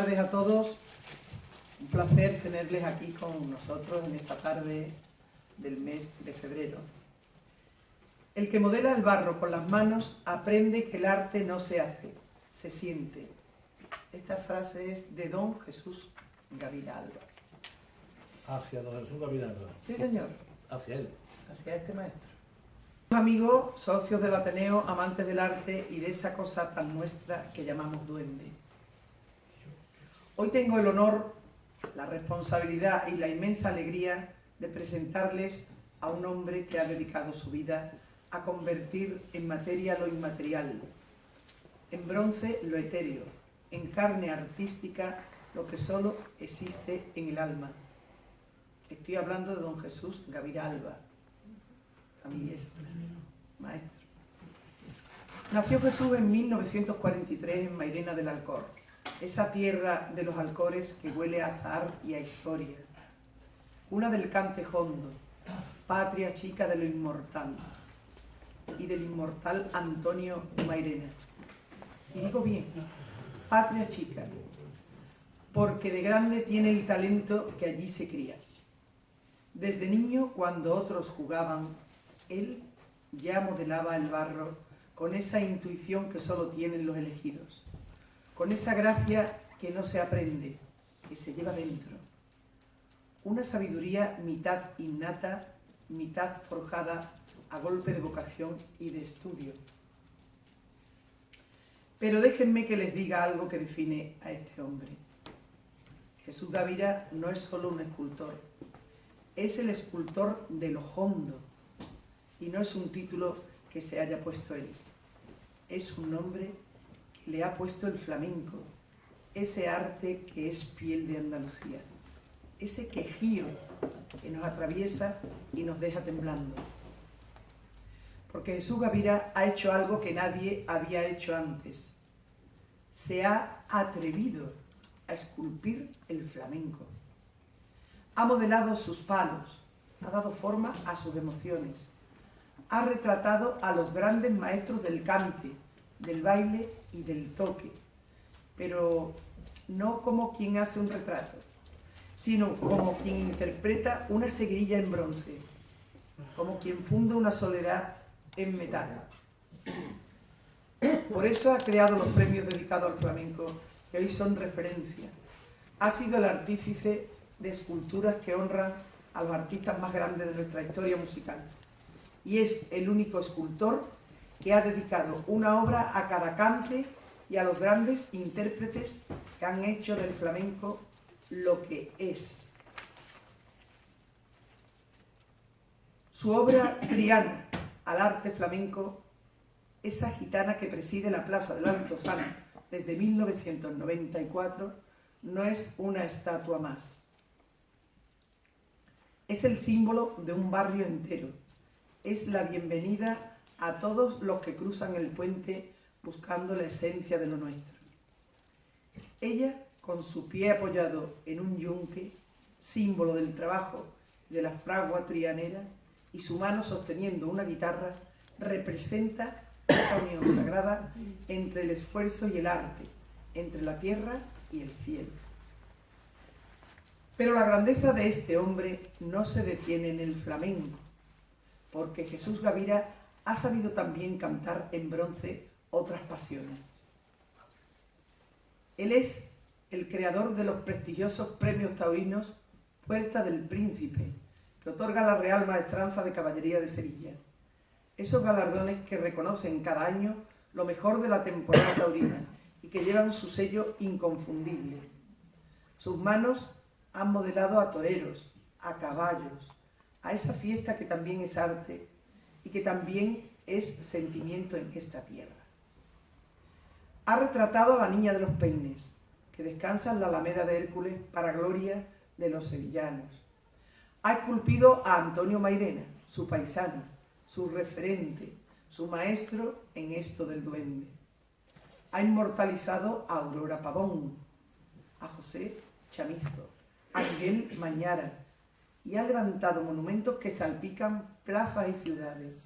tardes a todos. Un placer tenerles aquí con nosotros en esta tarde del mes de febrero. El que modela el barro con las manos aprende que el arte no se hace, se siente. Esta frase es de don Jesús Gavira Alba. Hacia don Jesús Gavira Alba. Sí, señor. Hacia él. Hacia este maestro. Amigos, socios del Ateneo, amantes del arte y de esa cosa tan nuestra que llamamos duende. Hoy tengo el honor, la responsabilidad y la inmensa alegría de presentarles a un hombre que ha dedicado su vida a convertir en materia lo inmaterial, en bronce lo etéreo, en carne artística lo que solo existe en el alma. Estoy hablando de don Jesús Gavira Alba, maestro. Nació Jesús en 1943 en Mairena del Alcor, esa tierra de los alcores que huele a azahar y a historia, una del cante hondo, patria chica de lo inmortal y del inmortal Antonio Mairena. Y digo bien, patria chica, porque de grande tiene el talento que allí se cría. Desde niño, cuando otros jugaban, él ya modelaba el barro con esa intuición que solo tienen los elegidos, con esa gracia que no se aprende, que se lleva dentro. Una sabiduría mitad innata, mitad forjada a golpe de vocación y de estudio. Pero déjenme que les diga algo que define a este hombre. Jesús Gavira no es solo un escultor, es el escultor de lo hondo, y no es un título que se haya puesto él, es un nombre que le ha puesto el flamenco, ese arte que es piel de Andalucía, ese quejío que nos atraviesa y nos deja temblando. Porque Jesús Gavira ha hecho algo que nadie había hecho antes. Se ha atrevido a esculpir el flamenco. Ha modelado sus palos, ha dado forma a sus emociones. Ha retratado a los grandes maestros del cante, del baile y del toque, pero no como quien hace un retrato, sino como quien interpreta una seguirilla en bronce, como quien funda una soledad en metal. Por eso ha creado los premios dedicados al flamenco, que hoy son referencia. Ha sido el artífice de esculturas que honran a los artistas más grandes de nuestra historia musical. Y es el único escultor que ha dedicado una obra a cada cante y a los grandes intérpretes que han hecho del flamenco lo que es. Su obra Triana al arte flamenco, esa gitana que preside la Plaza del Altozano desde 1994, no es una estatua más. Es el símbolo de un barrio entero. Es la bienvenida a todos los que cruzan el puente buscando la esencia de lo nuestro. Ella, con su pie apoyado en un yunque, símbolo del trabajo de la fragua trianera, y su mano sosteniendo una guitarra, representa esa unión sagrada entre el esfuerzo y el arte, entre la tierra y el cielo. Pero la grandeza de este hombre no se detiene en el flamenco, porque Jesús Gavira ha sabido también cantar en bronce otras pasiones. Él es el creador de los prestigiosos premios taurinos Puerta del Príncipe, que otorga la Real Maestranza de Caballería de Sevilla. Esos galardones que reconocen cada año lo mejor de la temporada taurina y que llevan su sello inconfundible. Sus manos han modelado a toreros, a caballos, a esa fiesta que también es arte y que también es sentimiento en esta tierra. Ha retratado a la niña de los peines, que descansa en la Alameda de Hércules para gloria de los sevillanos. Ha esculpido a Antonio Mairena, su paisano, su referente, su maestro en esto del duende. Ha inmortalizado a Aurora Pavón, a José Chamizo, a Miguel Mañara, y ha levantado monumentos que salpican plazas y ciudades.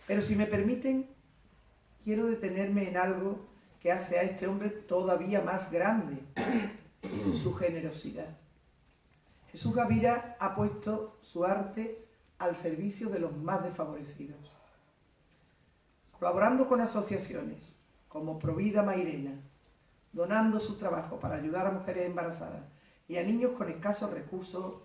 Pero si me permiten, quiero detenerme en algo que hace a este hombre todavía más grande, su generosidad. Jesús Gavira ha puesto su arte al servicio de los más desfavorecidos, colaborando con asociaciones como Provida Mairena, donando su trabajo para ayudar a mujeres embarazadas y a niños con escasos recursos,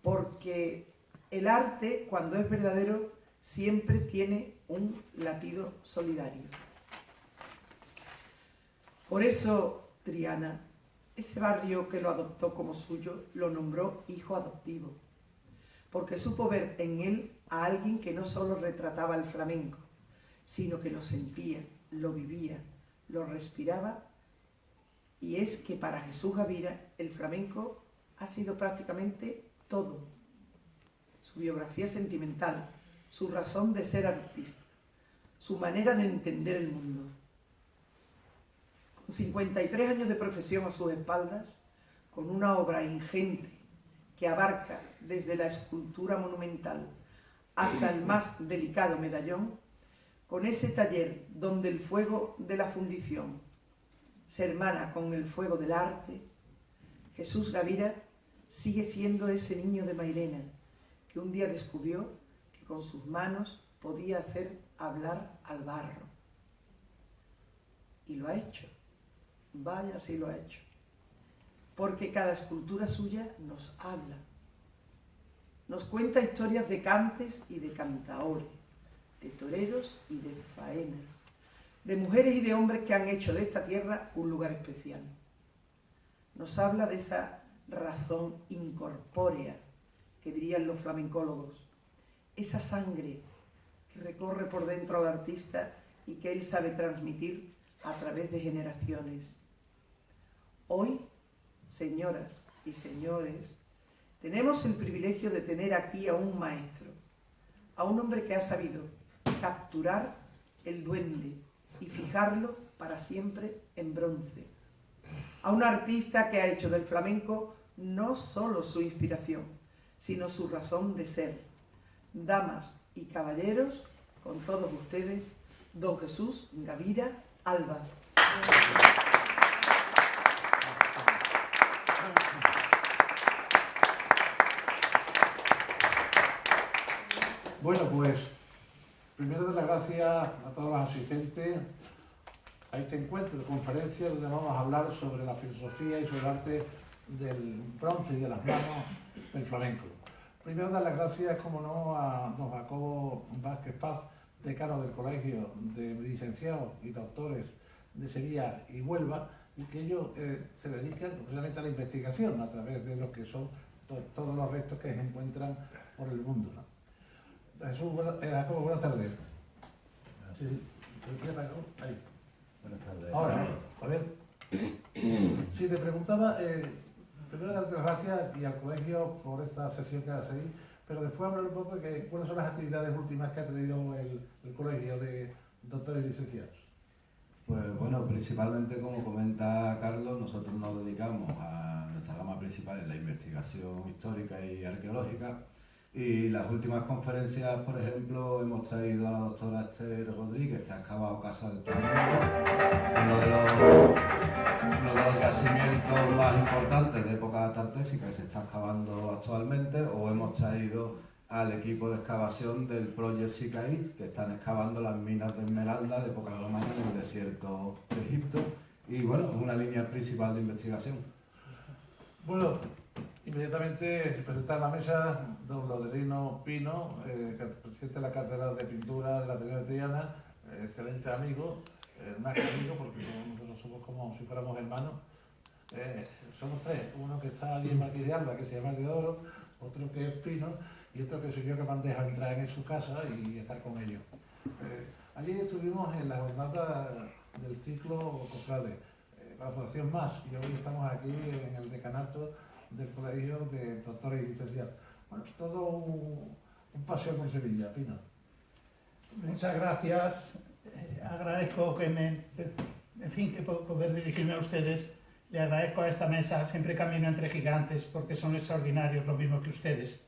porque el arte, cuando es verdadero, siempre tiene un latido solidario. Por eso Triana, ese barrio que lo adoptó como suyo, lo nombró hijo adoptivo, porque supo ver en él a alguien que no solo retrataba el flamenco, sino que lo sentía, lo vivía, lo respiraba. Y es que para Jesús Gavira el flamenco ha sido prácticamente todo. Su biografía sentimental, su razón de ser artista, su manera de entender el mundo. Con 53 años de profesión a sus espaldas, con una obra ingente que abarca desde la escultura monumental hasta el más delicado medallón, con ese taller donde el fuego de la fundición se hermana con el fuego del arte, Jesús Gavira sigue siendo ese niño de Mairena que un día descubrió que con sus manos podía hacer hablar al barro. Y lo ha hecho. Vaya si lo ha hecho. Porque cada escultura suya nos habla. Nos cuenta historias de cantes y de cantaores, de toreros y de faenas, de mujeres y de hombres que han hecho de esta tierra un lugar especial. Nos habla de esa razón incorpórea que dirían los flamencólogos, esa sangre que recorre por dentro al artista y que él sabe transmitir a través de generaciones. Hoy, señoras y señores, tenemos el privilegio de tener aquí a un maestro, a un hombre que ha sabido capturar el duende y fijarlo para siempre en bronce, a un artista que ha hecho del flamenco no solo su inspiración, sino su razón de ser. Damas y caballeros, con todos ustedes, don Jesús Gavira Alba. Bueno, pues primero dar las gracias a todos los asistentes a este encuentro de conferencia donde vamos a hablar sobre la filosofía y sobre el arte del bronce y de las manos del flamenco. Primero dar las gracias, como no, a don Jacobo Vázquez Paz, decano del Colegio de Licenciados y Doctores de Sevilla y Huelva, y que ellos se dedican precisamente a la investigación a través de lo que son todos los restos que se encuentran por el mundo, ¿no? Jesús, Jacobo, buenas tardes. Sí, ahí. Buenas tardes. Ahora, a ver, si te preguntaba, primero darte las gracias y al colegio por esta sesión que hacéis, pero después hablar un poco de cuáles son las actividades últimas que ha tenido el colegio de doctores y licenciados. Pues bueno, principalmente como comenta Carlos, nosotros nos dedicamos a nuestra gama principal en la investigación histórica y arqueológica. Y las últimas conferencias, por ejemplo, hemos traído a la doctora Esther Rodríguez, que ha excavado Casa de Torneo, uno de los yacimientos más importantes de época tartésica que se está excavando actualmente, o hemos traído al equipo de excavación del Project Sicaid, que están excavando las minas de esmeralda de época romana en el desierto de Egipto, y bueno, es una línea principal de investigación. Bueno, inmediatamente presentar la mesa don Lodelino Pino, presidente de la Cátedra de Pintura de la Ateneo de Triana, excelente amigo, más que amigo porque nosotros somos como si fuéramos hermanos. Somos tres, uno que está allí en Marqués de Alba, que se llama Teodoro, otro que es Pino y otro que soy yo, que me han dejado entrar en su casa y estar con ellos. Allí estuvimos en la jornada del ciclo Cofrade, la Fundación Más, y hoy estamos aquí en el decanato del Colegio de Doctores y Licenciados. Bueno, es todo un paseo por Sevilla, Pino. Muchas gracias. Agradezco que poder dirigirme a ustedes. Le agradezco a esta mesa. Siempre camino entre gigantes porque son extraordinarios, lo mismo que ustedes.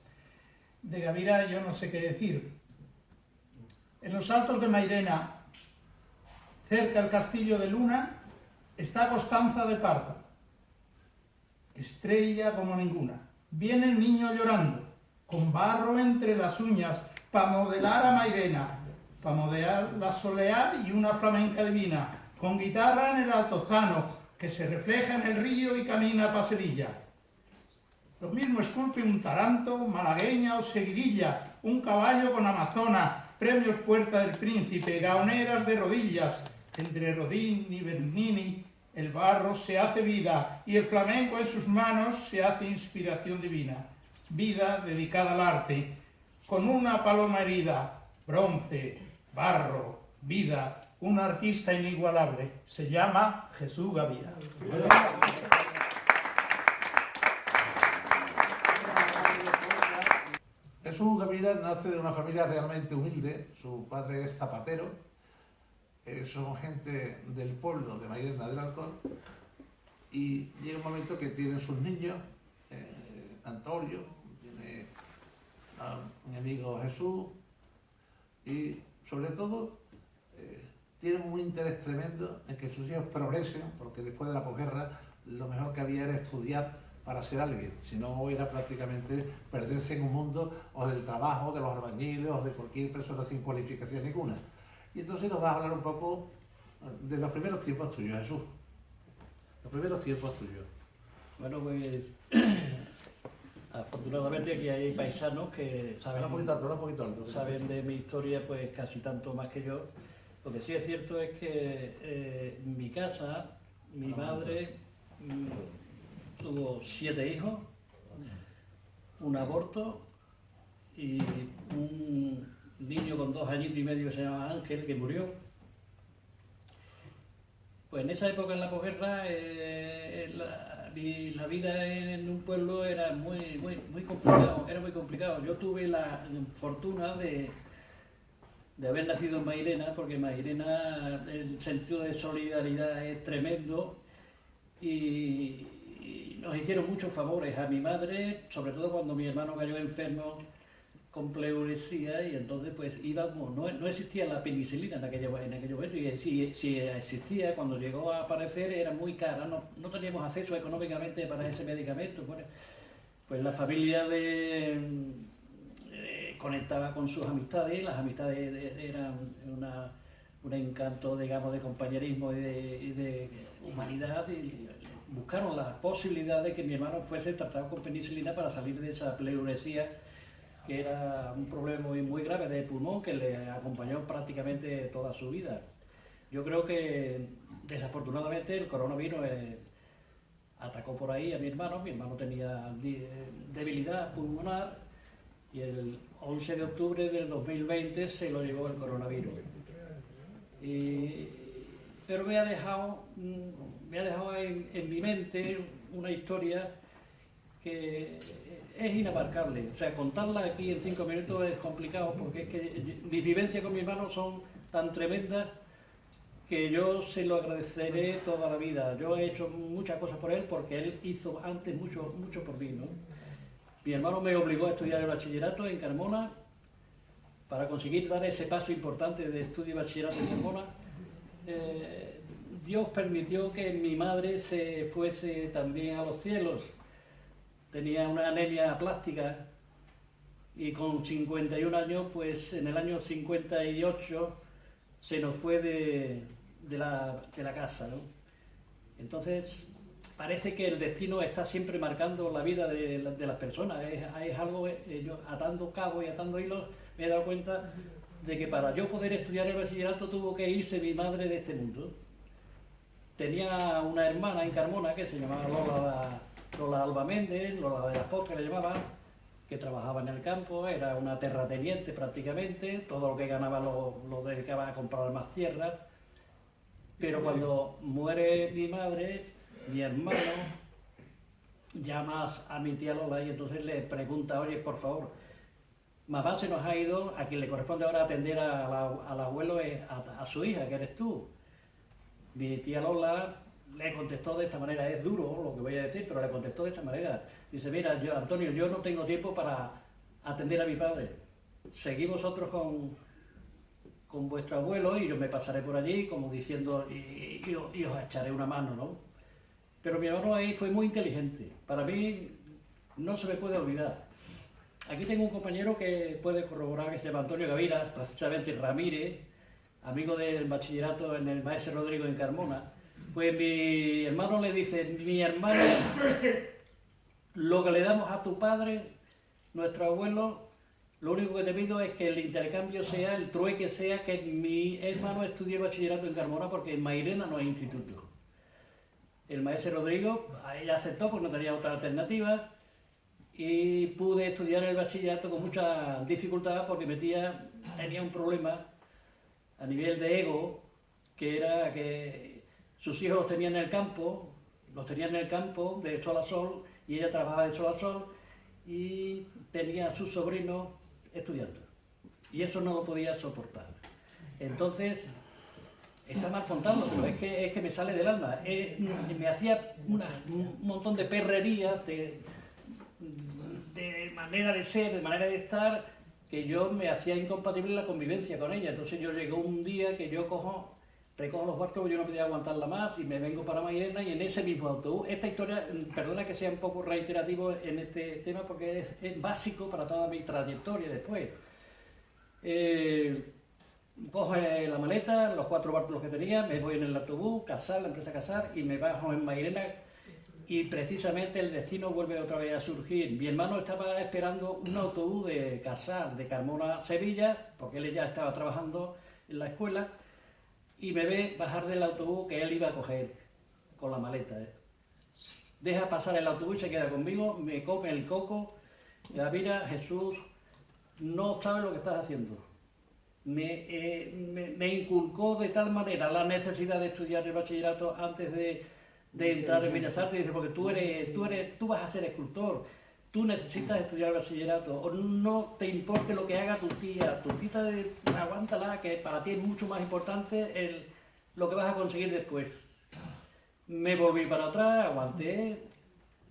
De Gavira yo no sé qué decir. En los Altos de Mairena Cerca del castillo de Luna está Constanza de Parta, estrella como ninguna. Viene el niño llorando, con barro entre las uñas, para modelar a Mairena, para modelar la soleá y una flamenca divina, con guitarra en el altozano, que se refleja en el río y camina pa' Sevilla. Lo mismo esculpe un taranto, malagueña o seguirilla, un caballo con amazona, premios Puerta del Príncipe, gaoneras de rodillas. Entre Rodín y Bernini el barro se hace vida y el flamenco en sus manos se hace inspiración divina. Vida dedicada al arte, con una paloma herida, bronce, barro, vida, un artista inigualable. Se llama Jesús Gavira. Jesús Gavira nace de una familia realmente humilde. Su padre es zapatero. Son gente del pueblo de Mairena del Alcor, y llega un momento que tienen sus niños, Antonio, tiene a mi amigo Jesús, y sobre todo tienen un interés tremendo en que sus hijos progresen, porque después de la posguerra lo mejor que había era estudiar para ser alguien, si no era prácticamente perderse en un mundo o del trabajo, de los albañiles o de cualquier persona sin cualificación ninguna. Y entonces nos vas a hablar un poco de los primeros tiempos tuyos, Jesús. Los primeros tiempos tuyos. Bueno, pues afortunadamente aquí hay paisanos que saben, un poquito alto. saben de mi historia pues casi tanto más que yo. Lo que sí es cierto es que en mi casa, mi madre tuvo 7 hijos, un aborto y un niño con 2 añitos y medio que se llamaba Ángel, que murió. Pues en esa época, en la posguerra, la vida en un pueblo era muy complicado. Yo tuve la fortuna de haber nacido en Mairena, porque en Mairena el sentido de solidaridad es tremendo, y nos hicieron muchos favores a mi madre, sobre todo cuando mi hermano cayó enfermo con pleuresía, y entonces pues íbamos, no existía la penicilina en aquello momento, y si existía, cuando llegó a aparecer era muy cara, no teníamos acceso económicamente para ese medicamento. Bueno, pues la familia conectaba con sus amistades, las amistades eran un encanto, digamos, de compañerismo y de humanidad, y buscaron la posibilidad de que mi hermano fuese tratado con penicilina para salir de esa pleuresía, que era un problema muy grave de pulmón que le acompañó prácticamente toda su vida. Yo creo que desafortunadamente el coronavirus atacó por ahí a mi hermano tenía debilidad pulmonar, y el 11 de octubre del 2020 se lo llevó el coronavirus. Pero me ha dejado en mi mente una historia que es inabarcable. O sea, contarla aquí en 5 minutos es complicado, porque es que mis vivencias con mi hermano son tan tremendas que yo se lo agradeceré toda la vida. Yo he hecho muchas cosas por él porque él hizo antes mucho por mí, ¿no? Mi hermano me obligó a estudiar el bachillerato en Carmona para conseguir dar ese paso importante de estudio y bachillerato en Carmona. Dios permitió que mi madre se fuese también a los cielos. Tenía una anemia plástica y con 51 años, pues en el año 58 se nos fue de la casa, ¿no? Entonces parece que el destino está siempre marcando la vida de las personas. Es algo, yo atando cabos y atando hilos, me he dado cuenta de que para yo poder estudiar el bachillerato tuvo que irse mi madre de este mundo. Tenía una hermana en Carmona que se llamaba Lola Alba Méndez, Lola de las Postres le llamaban, que trabajaba en el campo, era una terrateniente prácticamente, todo lo que ganaba lo dedicaba a comprar más tierras. Pero cuando muere mi madre, mi hermano llama a mi tía Lola y entonces le pregunta: oye, por favor, mamá se nos ha ido, a quien le corresponde ahora atender al abuelo es a su hija, que eres tú. Mi tía Lola le contestó de esta manera, es duro lo que voy a decir, pero le contestó de esta manera. Dice: mira, Antonio, yo no tengo tiempo para atender a mi padre. Seguí vosotros con vuestro abuelo y yo me pasaré por allí como diciendo y os echaré una mano, ¿no? Pero mi hermano ahí fue muy inteligente. Para mí no se me puede olvidar. Aquí tengo un compañero que puede corroborar, que se llama Antonio Gavira, precisamente Ramírez, amigo del bachillerato en el Maese Rodrigo en Carmona. Pues mi hermano le dice, mi hermano, lo que le damos a tu padre, nuestro abuelo, lo único que te pido es que el intercambio sea, el trueque sea que mi hermano estudie bachillerato en Carmona porque en Mairena no hay instituto. El maestro Rodrigo, ella aceptó porque no tenía otra alternativa y pude estudiar el bachillerato con mucha dificultad porque tenía un problema a nivel de ego, que era que sus hijos los tenían en el campo, de sol a sol, y ella trabajaba de sol a sol y tenía a sus sobrinos estudiando. Y eso no lo podía soportar. Entonces, está mal contado, pero es que me sale del alma. Me hacía un montón de perrerías, de manera de ser, de manera de estar, que yo me hacía incompatible la convivencia con ella. Entonces yo llegó un día que yo recojo los barcos, yo no podía aguantarla más y me vengo para Mairena y en ese mismo autobús. Esta historia, perdona que sea un poco reiterativo en este tema porque es básico para toda mi trayectoria después. Cojo la maleta, los 4 barcos que tenía, me voy en el autobús, Casar, la empresa Casar, y me bajo en Mairena y precisamente el destino vuelve otra vez a surgir. Mi hermano estaba esperando un autobús de Casar, de Carmona a Sevilla, porque él ya estaba trabajando en la escuela, y me ve bajar del autobús que él iba a coger con la maleta. Deja pasar el autobús y se queda conmigo, me come el coco, mira, Jesús, no sabes lo que estás haciendo. Me inculcó de tal manera la necesidad de estudiar el bachillerato antes de entrar en Bellas Artes. Dice, porque tú vas a ser escultor, tú necesitas estudiar el bachillerato, o no te importe lo que haga tu tía, aguántala, que para ti es mucho más importante lo que vas a conseguir después. Me volví para atrás, aguanté,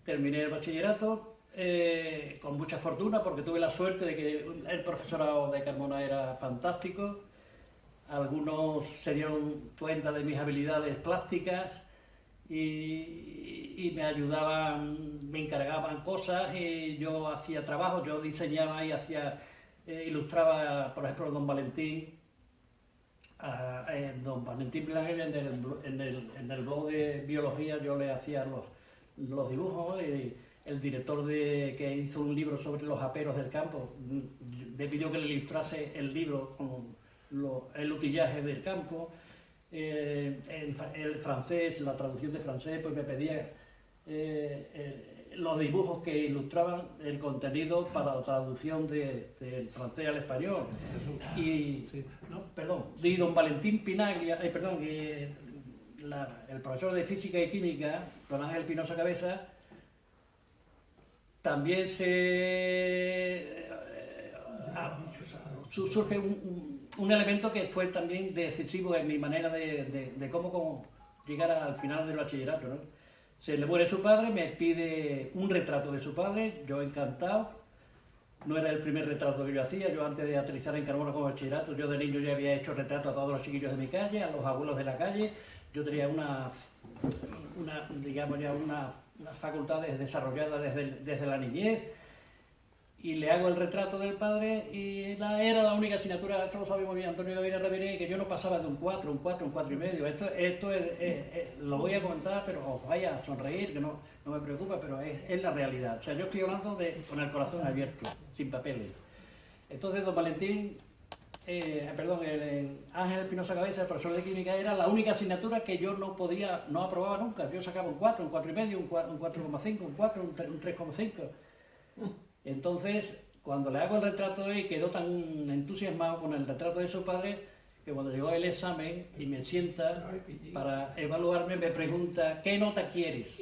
terminé el bachillerato, con mucha fortuna porque tuve la suerte de que el profesorado de Carmona era fantástico, algunos se dieron cuenta de mis habilidades plásticas y me ayudaban, me encargaban cosas y yo hacía trabajo, yo diseñaba y ilustraba, por ejemplo, Don Valentín Blanel en el blog de biología yo le hacía los dibujos. El director que hizo un libro sobre los aperos del campo me pidió que le ilustrase el libro con el utillaje del campo. El francés, la traducción de francés, pues me pedía los dibujos que ilustraban el contenido para la traducción del francés al español. Y don Valentín Pinaglia, el profesor de física y química, don Ángel Pinoza Cabeza, también surge un elemento que fue también decisivo en mi manera de cómo llegar al final del bachillerato, ¿no? Se le muere su padre, me pide un retrato de su padre, yo encantado. No era el primer retrato que yo hacía, yo antes de aterrizar en Carmona como bachillerato, yo de niño ya había hecho retratos a todos los chiquillos de mi calle, a los abuelos de la calle. Yo tenía unas facultades desarrolladas desde la niñez y le hago el retrato del padre y era la única asignatura, esto lo sabe muy bien Antonio Gavira Ramírez, que yo no pasaba de un 4 y medio. Esto lo voy a comentar, pero os vaya a sonreír, que no me preocupa, pero es la realidad. O sea, yo estoy hablando con el corazón abierto, sin papeles. Entonces, don Valentín, el Ángel Pinoza Cabeza, el profesor de química, era la única asignatura que yo no aprobaba nunca. Yo sacaba un 4, un 4 y medio, un 4,5, un 4, un 3,5. Entonces, cuando le hago el retrato y quedó tan entusiasmado con el retrato de su padre, que cuando llegó el examen y me sienta para evaluarme, me pregunta, ¿qué nota quieres?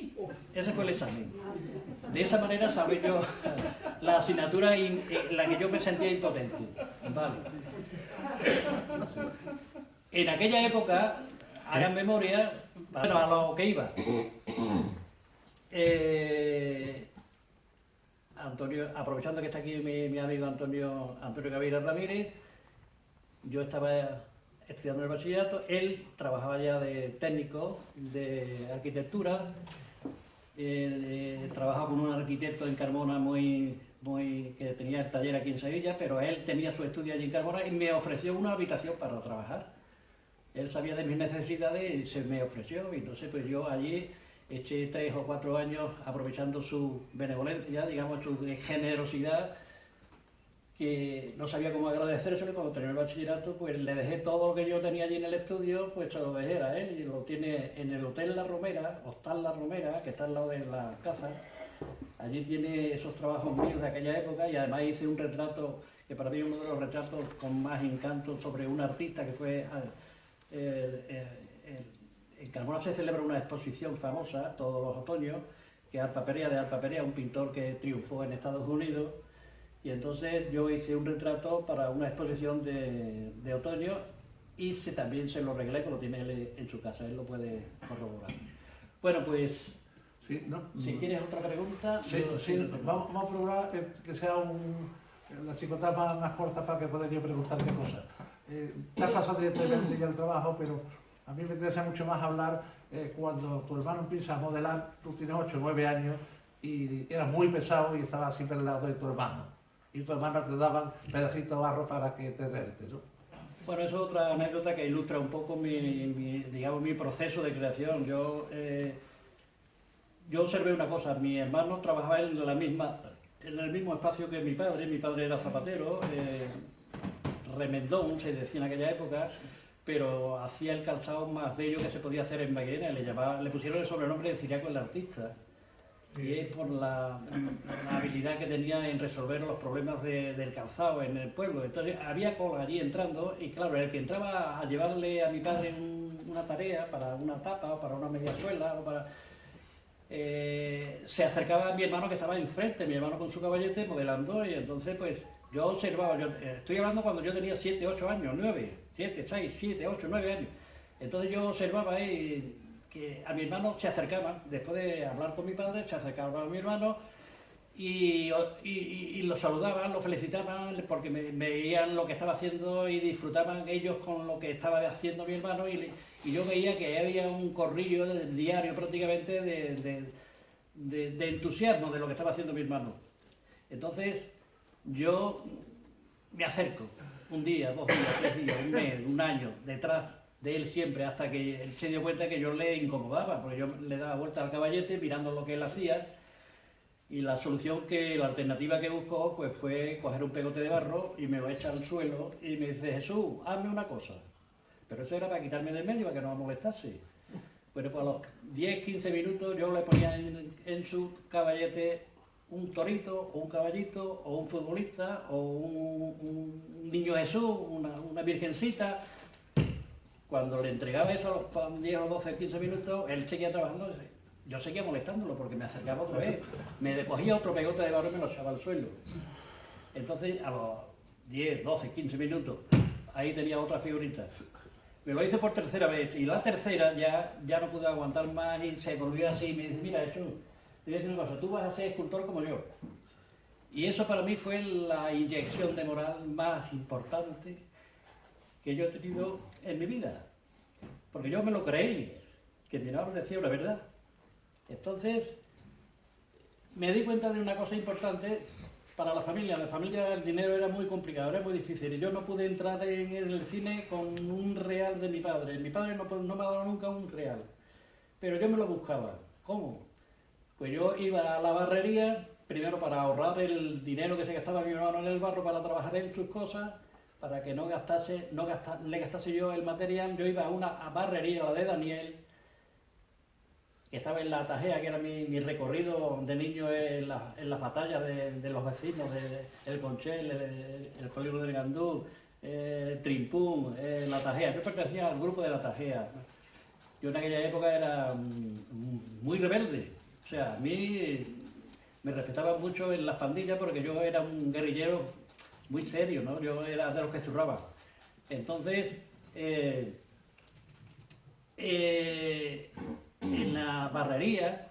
Ese fue el examen. De esa manera sabía yo la asignatura en la que yo me sentía impotente. Vale. En aquella época, hagan memoria, bueno, a lo que iba. Antonio, aprovechando que está aquí mi amigo Antonio Gavira Ramírez, yo estaba estudiando el bachillerato, él trabajaba ya de técnico de arquitectura, trabajaba con un arquitecto en Carmona que tenía el taller aquí en Sevilla, pero él tenía su estudio allí en Carmona y me ofreció una habitación para trabajar. Él sabía de mis necesidades y se me ofreció, y entonces pues yo allí eché 3 o 4 años aprovechando su benevolencia, digamos, su generosidad, que no sabía cómo agradecérselo. Cuando terminé el bachillerato, pues le dejé todo lo que yo tenía allí en el estudio, pues se lo dejé a él, y lo tiene en el Hotel La Romera, Hostal La Romera, que está al lado de la casa. Allí tiene esos trabajos míos de aquella época, y además hice un retrato, que para mí es uno de los retratos con más encanto, sobre un artista que fue... en Carmona se celebra una exposición famosa todos los otoños, que es Alfa Perea, un pintor que triunfó en Estados Unidos, y entonces yo hice un retrato para una exposición de otoño, y también se lo regalé, que lo tiene él en su casa, él lo puede corroborar. Bueno, pues, Sí, ¿no? si quieres otra pregunta... Sí, yo sí, no tengo. vamos a probar que sea la chicota más corta para que pueda yo preguntarte cosas. Te has pasado directamente ya al trabajo, pero a mí me interesa mucho más hablar cuando tu hermano empieza a modelar. Tú tienes 8 o 9 años y eras muy pesado y estabas siempre al lado de tu hermano. Y tu hermano te daban pedacitos de barro para que te reviertes, ¿no? Bueno, eso es otra anécdota que ilustra un poco digamos, mi proceso de creación. Yo observé una cosa: mi hermano trabajaba en el mismo espacio que mi padre era zapatero, remendón se decía en aquella época, pero hacía el calzado más bello que se podía hacer en Mairena, le pusieron el sobrenombre de Ciriaco el artista, y es por la habilidad que tenía en resolver los problemas del calzado en el pueblo. Entonces había cola allí entrando, y claro, el que entraba a llevarle a mi padre una tarea para una tapa o para una media suela o para... se acercaba a mi hermano que estaba enfrente, mi hermano con su caballete modelando, y entonces pues yo observaba, estoy hablando cuando yo tenía 7, 8 años, 9, 7, 6, 7, 8, 9 años. Entonces yo observaba que a mi hermano se acercaban, después de hablar con mi padre, se acercaban a mi hermano y lo saludaban, lo felicitaban, porque me veían lo que estaba haciendo y disfrutaban ellos con lo que estaba haciendo mi hermano, y yo veía que había un corrillo diario prácticamente de entusiasmo de lo que estaba haciendo mi hermano. Entonces yo me acerco un día, 2 días, 3 días, un mes, un año, detrás de él siempre, hasta que él se dio cuenta que yo le incomodaba, porque yo le daba vuelta al caballete mirando lo que él hacía, y la alternativa que buscó pues fue coger un pegote de barro y me lo echa al suelo y me dice: Jesús, hazme una cosa. Pero eso era para quitarme del medio, para que no me molestase. Pero pues a los 10, 15 minutos yo le ponía en su caballete un torito, o un caballito, o un futbolista, o un niño Jesús, una virgencita. Cuando le entregaba eso a los 10 o 12, 15 minutos, él seguía trabajando. Yo seguía molestándolo porque me acercaba otra vez. Me cogía otro pegote de barro y me lo echaba al suelo. Entonces, a los 10, 12, 15 minutos, ahí tenía otra figurita. Me lo hice por tercera vez, y la tercera ya no pude aguantar más y se volvió así. Y me dice: mira, Jesús, te voy a decir una cosa, tú vas a ser escultor como yo. Y eso para mí fue la inyección de moral más importante que yo he tenido en mi vida. Porque yo me lo creí, que mi hermano decía una verdad. Entonces, me di cuenta de una cosa importante para la familia. La familia, el dinero era muy complicado, era muy difícil, y yo no pude entrar en el cine con un real de mi padre. Mi padre no me ha dado nunca un real, pero yo me lo buscaba. ¿Cómo? Pues yo iba a la barrería, primero para ahorrar el dinero que se gastaba mi hermano en el barro para trabajar en sus cosas, para que no le gastase yo el material. Yo iba a una barrería, la de Daniel, que estaba en la Tajea, que era mi recorrido de niño en las batallas de los vecinos, el Conchel, el Polígono del Gandú, Trimpún, la Tajea. Yo pertenecía al grupo de la Tajea. Yo en aquella época era muy rebelde. O sea, a mí me respetaban mucho en las pandillas porque yo era un guerrillero muy serio, ¿no? Yo era de los que zurraba. Entonces, en la barrería,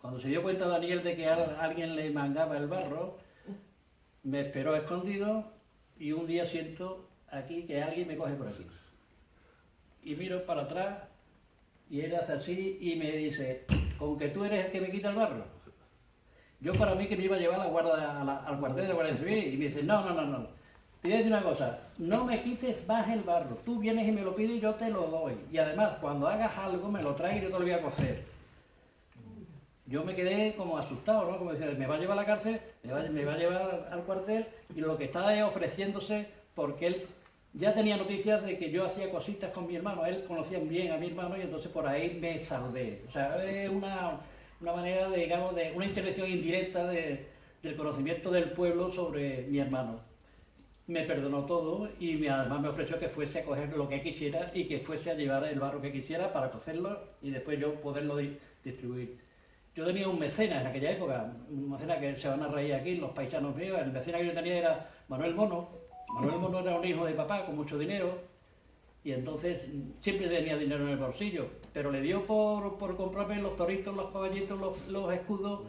cuando se dio cuenta Daniel de que alguien le mangaba el barro, me esperó escondido, y un día siento aquí que alguien me coge por aquí. Y miro para atrás y él hace así y me dice, ¿con que tú eres el que me quita el barro? Yo para mí que me iba a llevar al cuartel de la Guardia Civil y me dice, no. Te voy a decir una cosa, no me quites más el barro, tú vienes y me lo pides y yo te lo doy. Y además, cuando hagas algo, me lo traes y yo te lo voy a cocer. Yo me quedé como asustado, ¿no? Como decía, me va a llevar a la cárcel, me va a llevar al cuartel, y lo que estaba es ofreciéndose porque él ya tenía noticias de que yo hacía cositas con mi hermano, él conocía bien a mi hermano y entonces por ahí me salvé. O sea, es una manera, de, digamos, de una intervención indirecta del conocimiento del pueblo sobre mi hermano. Me perdonó todo y además me ofreció que fuese a coger lo que quisiera y que fuese a llevar el barro que quisiera para cocerlo y después yo poderlo distribuir. Yo tenía un mecenas en aquella época, un mecenas que se van a reír aquí, los paisanos míos. El mecenas que yo tenía era Manuel Mono. Manuel Mono era un hijo de papá con mucho dinero y entonces siempre tenía dinero en el bolsillo, pero le dio por comprarme los toritos, los caballitos, los escudos,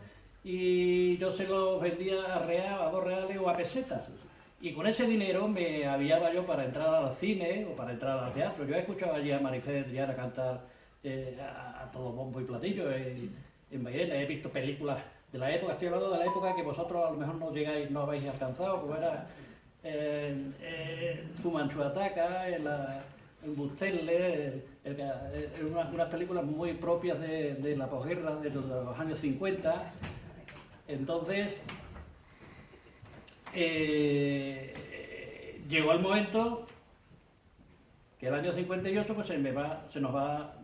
y yo se los vendía a real, a 2 reales o a pesetas. Y con ese dinero me aviaba yo para entrar al cine o para entrar al teatro. Yo he escuchado allí a Marifé de Triana cantar a todo bombo y platillo en Mairena. He visto películas de la época, estoy hablando de la época que vosotros a lo mejor no habéis alcanzado, como era Fumanchu Ataca, el Bustelle, unas películas muy propias de la posguerra de los años 50. Entonces, llegó el momento que el año 58 pues se nos va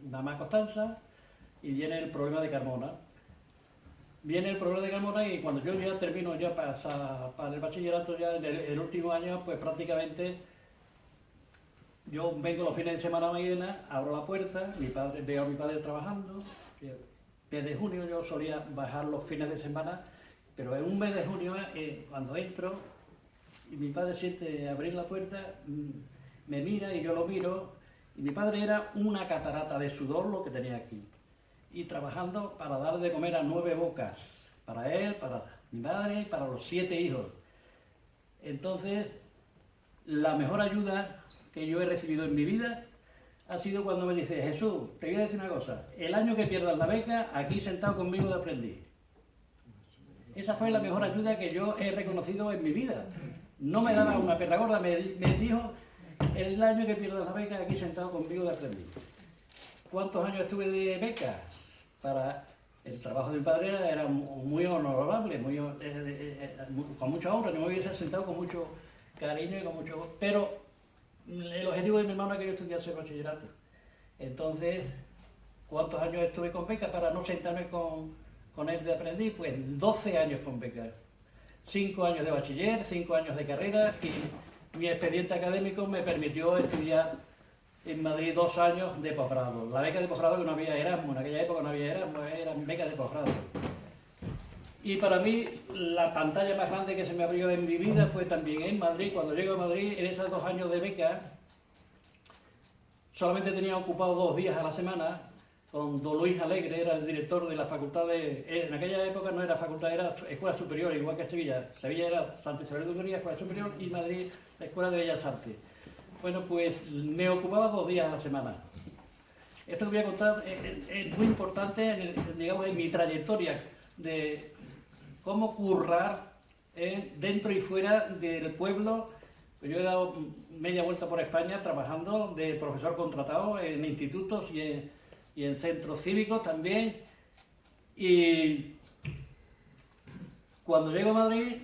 Mamá Constanza y viene el problema de Carmona. Viene el problema de Carmona y cuando yo ya termino ya para el bachillerato, ya el último año, pues prácticamente yo vengo los fines de semana a Mairena, abro la puerta, veo a mi padre trabajando. Mes de junio yo solía bajar los fines de semana, pero en un mes de junio, cuando entro, y mi padre siente abrir la puerta, me mira y yo lo miro, y mi padre era una catarata de sudor lo que tenía aquí, y trabajando para dar de comer a 9 bocas, para él, para mi madre y para los 7 hijos. Entonces, la mejor ayuda que yo he recibido en mi vida ha sido cuando me dice, Jesús, te voy a decir una cosa, el año que pierdas la beca, aquí sentado conmigo de aprendiz. Esa fue la mejor ayuda que yo he reconocido en mi vida. No me daba una perra gorda, me dijo, el año que pierdas la beca, aquí sentado conmigo de aprendiz. ¿Cuántos años estuve de beca? Para el trabajo de mi padre era muy honorable, con mucha honra, no me hubiese sentado con mucho cariño y con mucho... Pero el objetivo de mi hermano era que yo estudiase el bachillerato. Entonces, ¿cuántos años estuve con beca para no sentarme con él de aprendiz? Pues 12 años con beca. 5 años de bachiller, 5 años de carrera, y mi expediente académico me permitió estudiar en Madrid 2 años de posgrado. La beca de posgrado, que no había Erasmus, en aquella época no había Erasmus, era beca de posgrado. Y para mí la pantalla más grande que se me abrió en mi vida fue también en Madrid. Cuando llego a Madrid, en esos 2 años de beca, solamente tenía ocupado 2 días a la semana con don Luis Alegre, era el director de la facultad en aquella época no era facultad, era escuela superior, igual que Sevilla. Sevilla era Santa Isabel de Hungría, escuela superior, y Madrid, la Escuela de Bellas Artes. Bueno, pues me ocupaba 2 días a la semana. Esto que voy a contar es muy importante, digamos, en mi trayectoria de cómo currar dentro y fuera del pueblo. Yo he dado media vuelta por España trabajando de profesor contratado en institutos y en centros cívicos también. Y cuando llego a Madrid,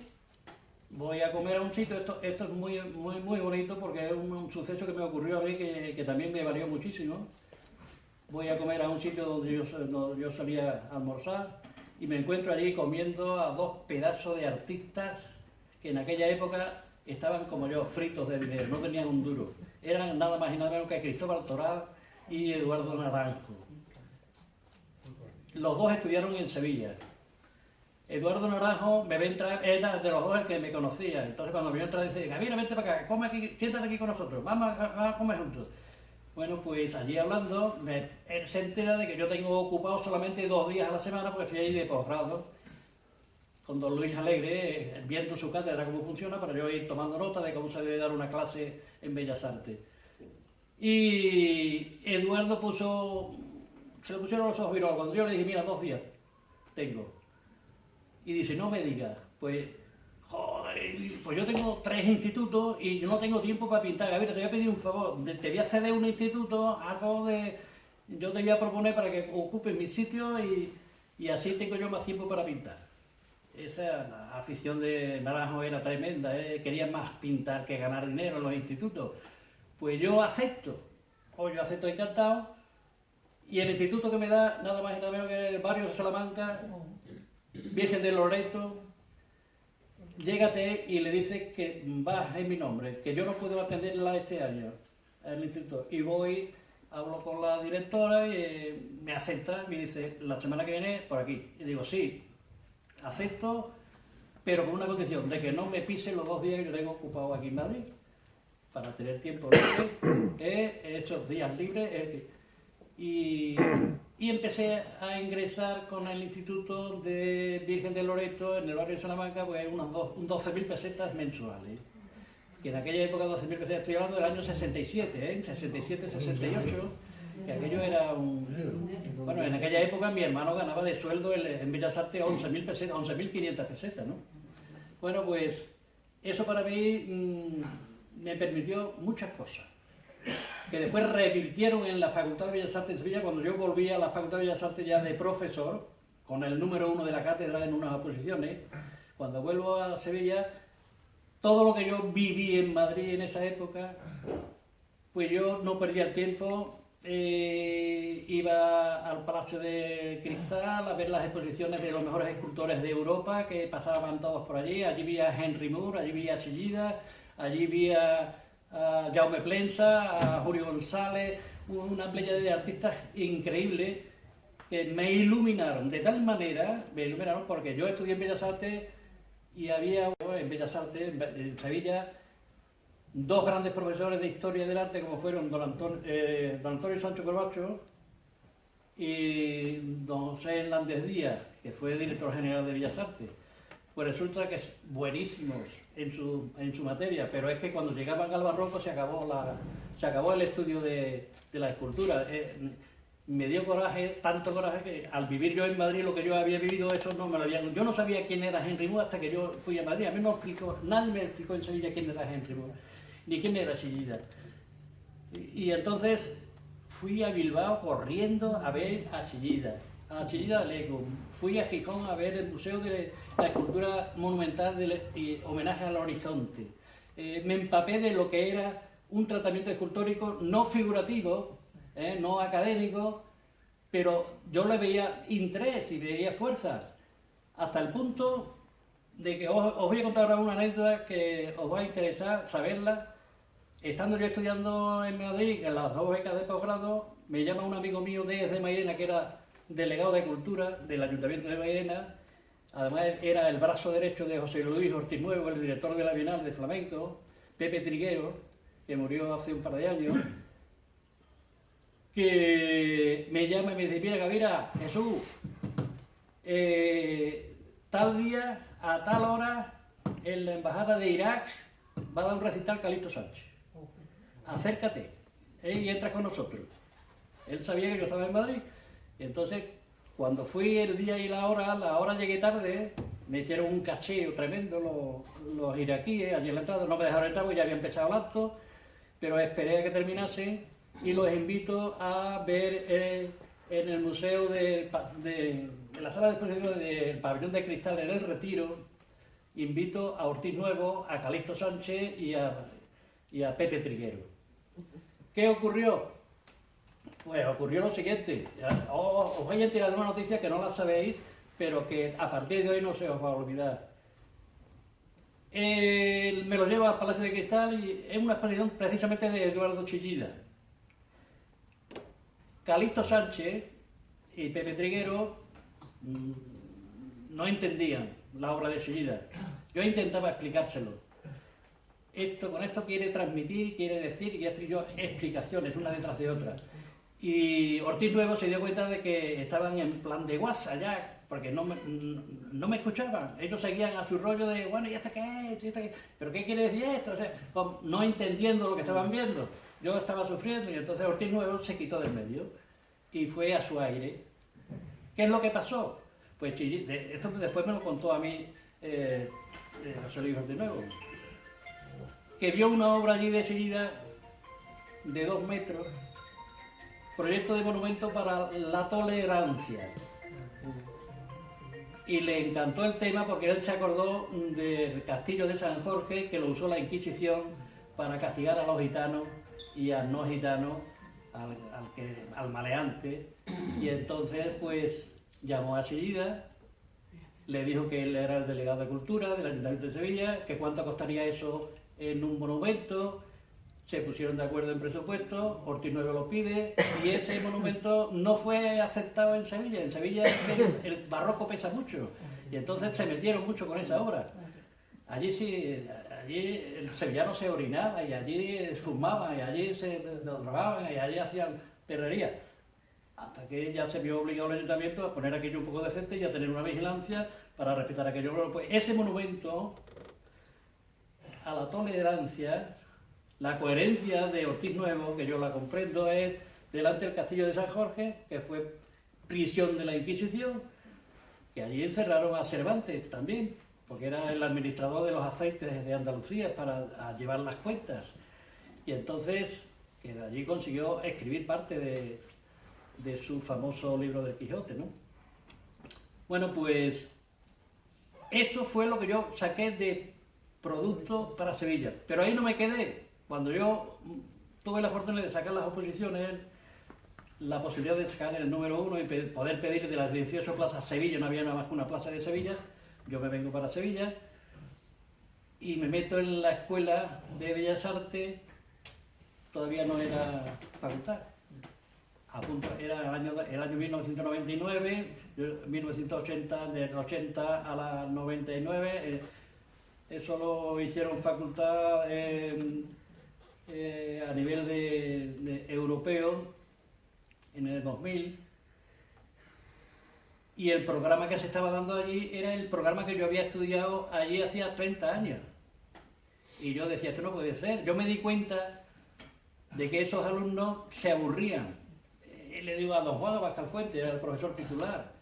voy a comer a un sitio. Esto es muy bonito porque es un suceso que me ocurrió a mí que también me valió muchísimo. Voy a comer a un sitio donde yo solía almorzar y me encuentro allí comiendo a 2 pedazos de artistas que en aquella época estaban como yo, fritos de dinero, no tenían un duro. Eran nada más y nada menos que Cristóbal Toral y Eduardo Naranjo. Los 2 estudiaron en Sevilla. Eduardo Naranjo me ve entrar, era de los 2 el que me conocía. Entonces cuando me vio entrar dice, Gabriel, vente para acá, come aquí, siéntate aquí con nosotros, vamos a comer juntos. Bueno, pues allí hablando, él se entera de que yo tengo ocupado solamente 2 días a la semana porque estoy ahí de posgrado con don Luis Alegre, viendo su cátedra cómo funciona, para yo ir tomando nota de cómo se debe dar una clase en Bellas Artes. Y Eduardo se le pusieron los ojos virados cuando yo le dije, mira, 2 días tengo. Y dice, no me digas, pues, joder, pues yo tengo 3 institutos y yo no tengo tiempo para pintar. Gabriela, te voy a pedir un favor, te voy a ceder un instituto, yo te voy a proponer para que ocupen mi sitio y así tengo yo más tiempo para pintar. Esa afición de Naranjo era tremenda, quería más pintar que ganar dinero en los institutos. Pues yo acepto encantado, y el instituto que me da, nada más y nada menos que el barrio de Salamanca, Virgen de Loreto, llégate y le dice que vas en mi nombre, que yo no puedo atenderla este año al instituto. Y voy, hablo con la directora y me acepta, me dice, la semana que viene por aquí. Y digo, sí, acepto, pero con una condición, de que no me pisen los 2 días que yo tengo ocupado aquí en Madrid, para tener tiempo libre, esos días libres. Y empecé a ingresar con el Instituto de Virgen de Loreto en el barrio de Salamanca, pues unas 12.000 pesetas mensuales. Que en aquella época 12.000 pesetas, estoy hablando del año 67, 67, 68, que aquello era Bueno, en aquella época mi hermano ganaba de sueldo en Bellas Artes 11.000 pesetas, 11.500 pesetas, ¿no? Bueno, pues eso para mí me permitió muchas cosas, que después revirtieron en la Facultad de Bellas Artes de Sevilla, cuando yo volví a la Facultad de Bellas Artes ya de profesor, con el número 1 de la cátedra en unas oposiciones. Cuando vuelvo a Sevilla, todo lo que yo viví en Madrid en esa época, pues yo no perdía el tiempo, iba al Palacio de Cristal a ver las exposiciones de los mejores escultores de Europa, que pasaban todos por allí. Allí vi a Henry Moore, allí vi a Chillida, allí vi a Jaume Plensa, a Julio González, una playa de artistas increíbles que me iluminaron de tal manera, porque yo estudié en Bellas Artes y había en Bellas Artes, en Sevilla, 2 grandes profesores de Historia del Arte, como fueron don Antonio Sancho Corbacho y don José Hernández Díaz, que fue director general de Bellas Artes. Pues resulta que es buenísimos en su materia, pero es que cuando llegaban al barroco se acabó el estudio de la escultura. Me dio coraje, tanto coraje, que al vivir yo en Madrid lo que yo había vivido, eso no me lo habían... Yo no sabía quién era Henry Moore hasta que yo fui a Madrid. A mí nadie me explicó en Sevilla quién era Henry Moore, ni quién era Chillida. Y entonces fui a Bilbao corriendo a ver a Chillida Alego. Fui a Gijón a ver el Museo de la Escultura Monumental y homenaje al horizonte. Me empapé de lo que era un tratamiento escultórico no figurativo, no académico, pero yo le veía interés y veía fuerza, hasta el punto de que os voy a contar ahora una anécdota que os va a interesar saberla. Estando yo estudiando en Madrid, en las 2 becas de posgrado, me llama un amigo mío desde Mairena, que era delegado de Cultura del Ayuntamiento de Mairena. Además era el brazo derecho de José Luis Ortiz Nuevo, el director de la Bienal de Flamenco, Pepe Triguero, que murió hace un par de años, que me llama y me dice, mira Gavira, Jesús, tal día, a tal hora, en la Embajada de Irak va a dar un recital Calixto Sánchez. Acércate y entras con nosotros. Él sabía que yo estaba en Madrid. Entonces, cuando fui el día y la hora llegué tarde, me hicieron un cacheo tremendo los iraquíes allí en la entrada. No me dejaron entrar porque ya había empezado el acto, pero esperé a que terminase y los invito a ver en el museo de la sala de exposición del Pabellón de Cristal en el Retiro. Invito a Ortiz Nuevo, a Calixto Sánchez y a Pepe Triguero. ¿Qué ocurrió? Pues ocurrió lo siguiente. Os voy a enterar de una noticia que no la sabéis, pero que a partir de hoy no se os va a olvidar. Me lo lleva al Palacio de Cristal y es una exposición precisamente de Eduardo Chillida. Calixto Sánchez y Pepe Triguero no entendían la obra de Chillida. Yo intentaba explicárselo. Con esto quiere transmitir, quiere decir, y estoy yo explicaciones una detrás de otra. Y Ortiz Nuevo se dio cuenta de que estaban en plan de guasa ya, porque no me escuchaban. Ellos seguían a su rollo de, bueno, ¿y esto qué es? ¿Y esto qué es? ¿Pero qué quiere decir esto? O sea, no entendiendo lo que estaban viendo. Yo estaba sufriendo y entonces Ortiz Nuevo se quitó del medio y fue a su aire. ¿Qué es lo que pasó? Pues esto después me lo contó a mí José Luis Ortiz Nuevo, que vio una obra allí de Chillida de 2 metros, proyecto de monumento para la tolerancia. Y le encantó el tema porque él se acordó del castillo de San Jorge, que lo usó la Inquisición para castigar a los gitanos y al no gitano, al maleante. Y entonces pues llamó a Chillida, le dijo que él era el delegado de Cultura del Ayuntamiento de Sevilla, que cuánto costaría eso en un monumento. Se pusieron de acuerdo en presupuesto, Ortiz Nuevo lo pide y ese monumento no fue aceptado en Sevilla. En Sevilla el barroco pesa mucho y entonces se metieron mucho con esa obra. Allí sí, allí el sevillano se orinaba y allí fumaban y allí se drogaban y allí hacían perrería. Hasta que ya se vio obligado el ayuntamiento a poner aquello un poco decente y a tener una vigilancia para respetar aquello. Bueno, pues ese monumento a la tolerancia, la coherencia de Ortiz Nuevo, que yo la comprendo, es delante del castillo de San Jorge, que fue prisión de la Inquisición, que allí encerraron a Cervantes también, porque era el administrador de los aceites de Andalucía para llevar las cuentas. Y entonces, que de allí consiguió escribir parte de su famoso libro del Quijote, ¿no? Bueno, pues eso fue lo que yo saqué de producto para Sevilla. Pero ahí no me quedé. Cuando yo tuve la fortuna de sacar las oposiciones, la posibilidad de sacar el número 1 y poder pedir de las 18 plazas Sevilla, no había nada más que una plaza de Sevilla, yo me vengo para Sevilla y me meto en la Escuela de Bellas Artes, todavía no era facultad. Era el año 1999, 1980, del 80 a la 99, eso lo hicieron facultad a nivel de europeo en el 2000, y el programa que se estaba dando allí era el programa que yo había estudiado allí hacía 30 años. Y yo decía, esto no puede ser. Yo me di cuenta de que esos alumnos se aburrían. Le digo a don Juan Abascal Fuente, era el profesor titular,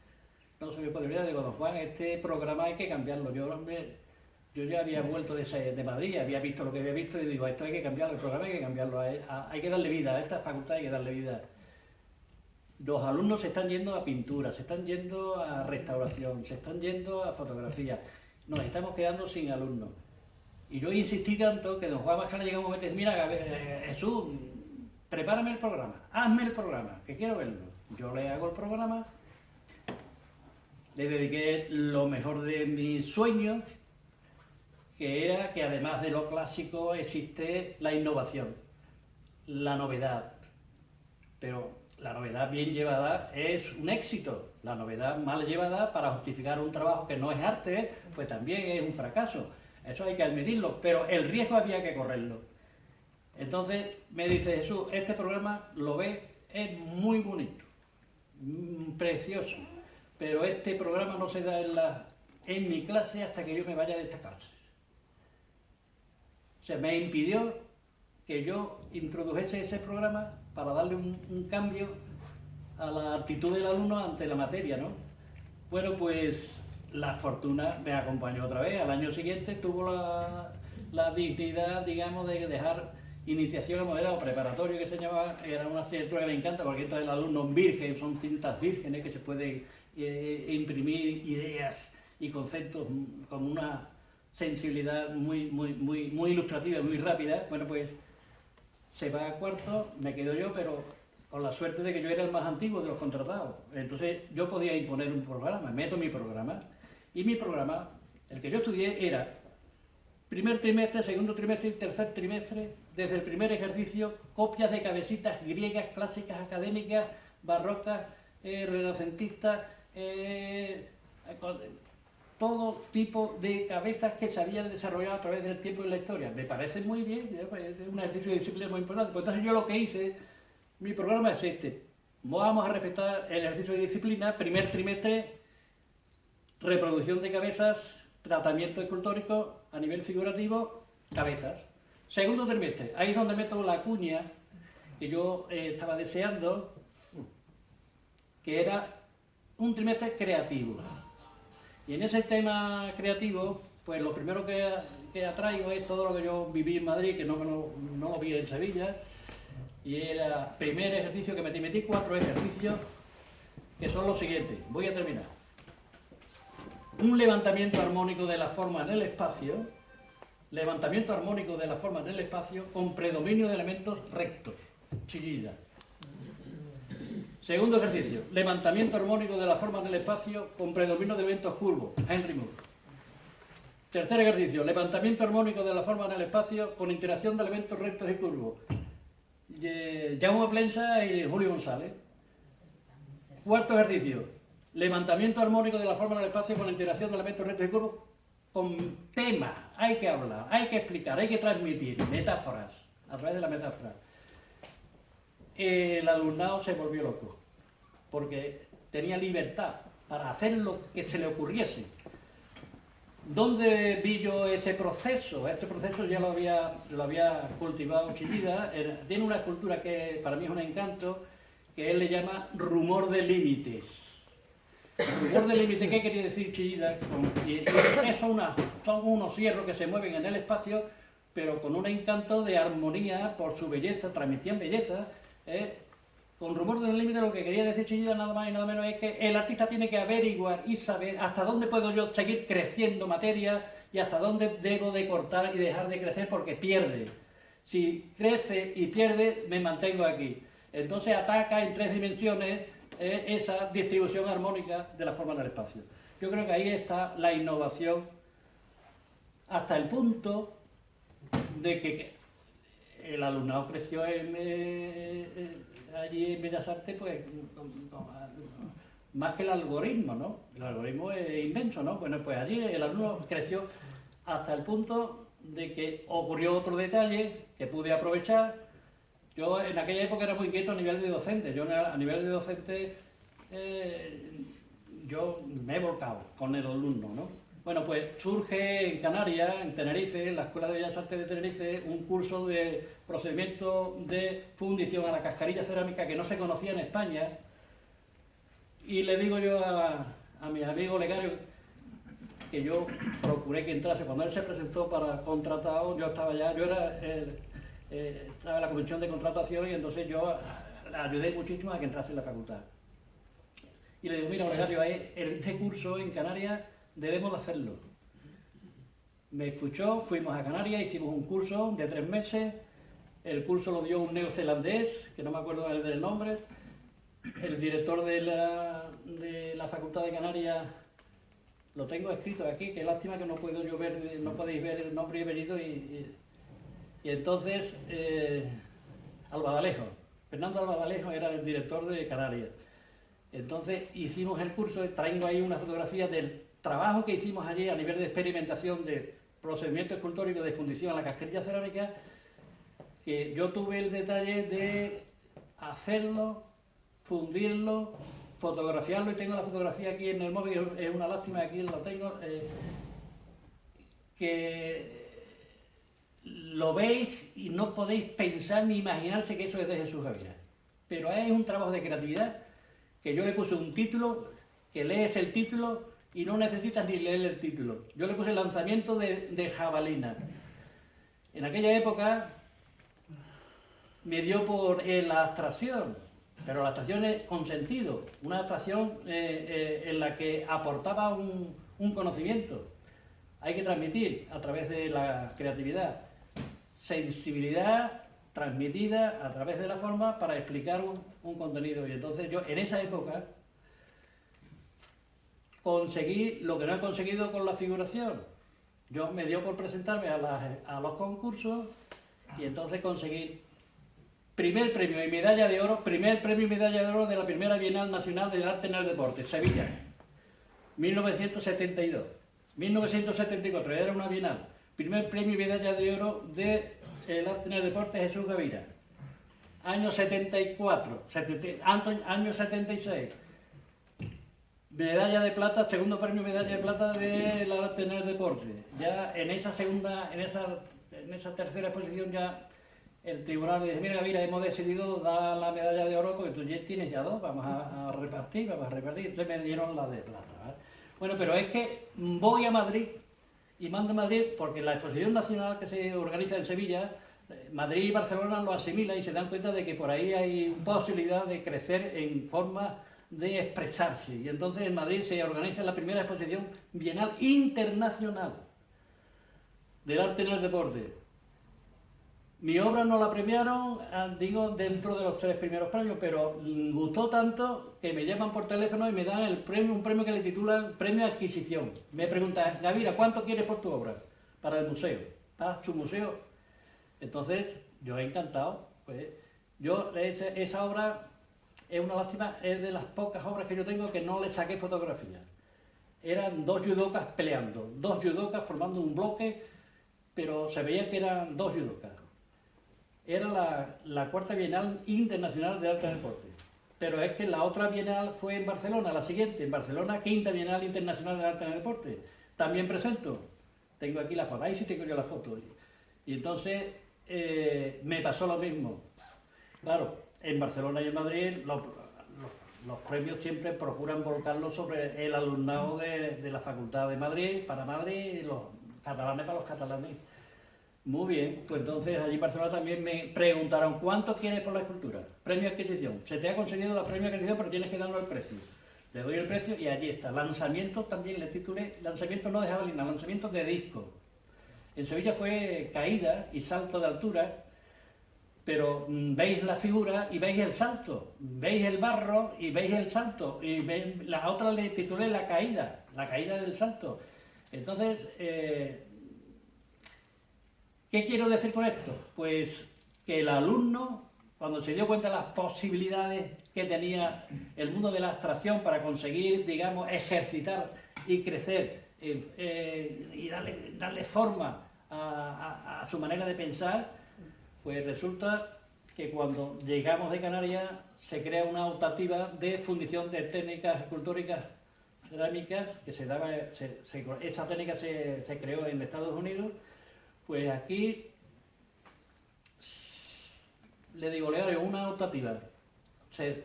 no se me puede olvidar, digo, don Juan, este programa hay que cambiarlo. Yo ya había vuelto de Madrid, había visto lo que había visto y digo, esto hay que cambiarlo, el programa hay que cambiarlo, hay que darle vida, a esta facultad hay que darle vida. Los alumnos se están yendo a pintura, se están yendo a restauración, se están yendo a fotografía, nos estamos quedando sin alumnos. Y yo insistí tanto que don Juan Abascal llega un momento y dice, mira, Jesús, prepárame el programa, hazme el programa, que quiero verlo. Yo le hago el programa, le dediqué lo mejor de mis sueños, que era que además de lo clásico existe la innovación, la novedad. Pero la novedad bien llevada es un éxito, la novedad mal llevada para justificar un trabajo que no es arte, pues también es un fracaso. Eso hay que admitirlo, pero el riesgo había que correrlo. Entonces me dice Jesús, este programa lo ve, es muy bonito, precioso, pero este programa no se da en mi clase hasta que yo me vaya de esta clase. O sea, me impidió que yo introdujese ese programa para darle un cambio a la actitud del alumno ante la materia, ¿no? Bueno, pues la fortuna me acompañó otra vez. Al año siguiente tuvo la dignidad, digamos, de dejar iniciación a modelado preparatorio, que se llamaba, era una asignatura que me encanta porque entra el alumno virgen, son cintas vírgenes que se pueden imprimir ideas y conceptos con una sensibilidad muy ilustrativa, muy rápida. Bueno, pues se va a cuarto, me quedo yo, pero con la suerte de que yo era el más antiguo de los contratados. Entonces yo podía imponer un programa, meto mi programa, y mi programa, el que yo estudié, era primer trimestre, segundo trimestre y tercer trimestre, desde el primer ejercicio, copias de cabecitas griegas, clásicas, académicas, barrocas, renacentistas, todo tipo de cabezas que se habían desarrollado a través del tiempo y la historia. Me parece muy bien, es un ejercicio de disciplina muy importante. Pues entonces yo lo que hice, mi programa es este. Vamos a respetar el ejercicio de disciplina, primer trimestre, reproducción de cabezas, tratamiento escultórico a nivel figurativo, cabezas. Segundo trimestre, ahí es donde meto la cuña que yo estaba deseando, que era un trimestre creativo. Y en ese tema creativo, pues lo primero que atraigo es todo lo que yo viví en Madrid, que no lo vi en Sevilla, y era primer ejercicio que metí 4 ejercicios, que son los siguientes. Voy a terminar. Un levantamiento armónico de la forma en el espacio, levantamiento armónico de la forma en el espacio con predominio de elementos rectos, Chillida. Segundo ejercicio, levantamiento armónico de la forma en el espacio con predominio de elementos curvos, Henry Moore. Tercer ejercicio, levantamiento armónico de la forma en el espacio con interacción de elementos rectos y curvos, Jaume Plensa y Julio González. Cuarto ejercicio, levantamiento armónico de la forma en el espacio con interacción de elementos rectos y curvos con tema. Hay que hablar, hay que explicar, hay que transmitir metáforas, a través de la metáfora. El alumnado se volvió loco, porque tenía libertad para hacer lo que se le ocurriese. ¿Dónde vi yo ese proceso? Este proceso ya lo había cultivado Chillida. Tiene una escultura que para mí es un encanto, que él le llama rumor de límites. Rumor de límites, ¿qué quería decir Chillida? Son unos hierros que se mueven en el espacio, pero con un encanto de armonía por su belleza, transmitían belleza. Con rumor de límites lo que quería decir Chillida nada más y nada menos es que el artista tiene que averiguar y saber hasta dónde puedo yo seguir creciendo materia y hasta dónde debo de cortar y dejar de crecer porque pierde. Si crece y pierde, me mantengo aquí. Entonces ataca en 3 dimensiones esa distribución armónica de la forma en el espacio. Yo creo que ahí está la innovación hasta el punto de que el alumnado creció allí en Bellas Artes, pues más que el algoritmo, ¿no? El algoritmo es inmenso, ¿no? Bueno, pues allí el alumno creció hasta el punto de que ocurrió otro detalle que pude aprovechar. Yo en aquella época era muy inquieto a nivel de docente. Yo a nivel de docente yo me he volcado con el alumno, ¿no? Bueno, pues surge en Canarias, en Tenerife, en la Escuela de Bellas Artes de Tenerife, un curso de procedimiento de fundición a la cascarilla cerámica que no se conocía en España. Y le digo yo a mi amigo Legario que yo procuré que entrase. Cuando él se presentó para contratado, yo estaba ya, estaba en la comisión de contratación y entonces yo le ayudé muchísimo a que entrase en la facultad. Y le digo, mira, Legario, este curso en Canarias debemos de hacerlo. Me escuchó, fuimos a Canarias, hicimos un curso de 3 meses. El curso lo dio un neozelandés, que no me acuerdo del nombre. El director de la Facultad de Canarias, lo tengo escrito aquí, qué lástima que no puedo yo ver, no podéis ver el nombre y apellido. Y entonces, Albadalejo, Fernando Albadalejo era el director de Canarias. Entonces hicimos el curso, traigo ahí una fotografía del trabajo que hicimos allí a nivel de experimentación de procedimiento escultórico de fundición a la cascarilla cerámica, que yo tuve el detalle de hacerlo, fundirlo, fotografiarlo, y tengo la fotografía aquí en el móvil, es una lástima, aquí lo tengo, que lo veis y no podéis pensar ni imaginarse que eso es de Jesús Gavira. Pero es un trabajo de creatividad que yo le puse un título, que lees el título y no necesitas ni leer el título. Yo le puse el lanzamiento de jabalina. En aquella época me dio por la abstracción, pero la abstracción es con sentido, una abstracción en la que aportaba un conocimiento. Hay que transmitir a través de la creatividad, sensibilidad transmitida a través de la forma para explicar un contenido. Y entonces yo en esa época conseguí lo que no he conseguido con la figuración. Yo me dio por presentarme a los concursos y entonces conseguí primer premio y medalla de oro, primer premio y medalla de oro de la primera Bienal Nacional del Arte en el Deporte, Sevilla, 1972. 1974 era una bienal. Primer premio y medalla de oro del Arte en el Deporte, Jesús Gavira. Año 74, año 76. medalla de plata, segundo premio medalla de plata del arte en el deporte. Ya en esa tercera exposición ya el tribunal me dice, mira, hemos decidido dar la medalla de oro, porque tú ya tienes ya dos, vamos a repartir, entonces me dieron la de plata, ¿vale? Bueno, pero es que voy a Madrid y mando a Madrid porque la exposición nacional que se organiza en Sevilla, Madrid y Barcelona lo asimilan y se dan cuenta de que por ahí hay posibilidad de crecer en forma de expresarse. Y entonces en Madrid se organiza la primera exposición bienal internacional del arte en el deporte. Mi obra no la premiaron, digo, dentro de los 3 primeros premios, pero gustó tanto que me llaman por teléfono y me dan el premio, un premio que le titulan Premio Adquisición. Me preguntan, Gavira, ¿cuánto quieres por tu obra? Para el museo, para su museo. Entonces, yo he encantado. Pues, esa obra es una lástima, es de las pocas obras que yo tengo que no le saqué fotografía. Eran 2 judocas peleando, 2 judocas formando un bloque, pero se veía que eran 2 judocas. Era la 4ª Bienal Internacional de Arte y Deporte. Pero es que la otra Bienal fue en Barcelona, la siguiente, en Barcelona, 5ª Bienal Internacional de Arte y Deporte. También presento. Tengo aquí la foto, ahí sí tengo yo la foto. Y entonces me pasó lo mismo. Claro, en Barcelona y en Madrid los premios siempre procuran volcarlos sobre el alumnado de la Facultad de Madrid, para Madrid, y los catalanes para los catalanes. Muy bien, pues entonces allí en Barcelona también me preguntaron ¿cuánto quieres por la escultura? Premio adquisición. Se te ha conseguido la premio adquisición, pero tienes que darlo el precio. Le doy el precio y allí está. Lanzamiento también le titulé, lanzamiento no de jabalina, lanzamiento de disco. En Sevilla fue caída y salto de altura, pero veis la figura y veis el salto, veis el barro y veis el salto, y la otra le titulé la caída del salto. Entonces, ¿qué quiero decir con esto? Pues que el alumno, cuando se dio cuenta de las posibilidades que tenía el mundo de la abstracción para conseguir, digamos, ejercitar y crecer y darle forma a su manera de pensar, pues resulta que cuando llegamos de Canarias se crea una optativa de fundición de técnicas escultóricas cerámicas, que esta técnica se creó en Estados Unidos. Pues aquí le digo, Olegario, una optativa.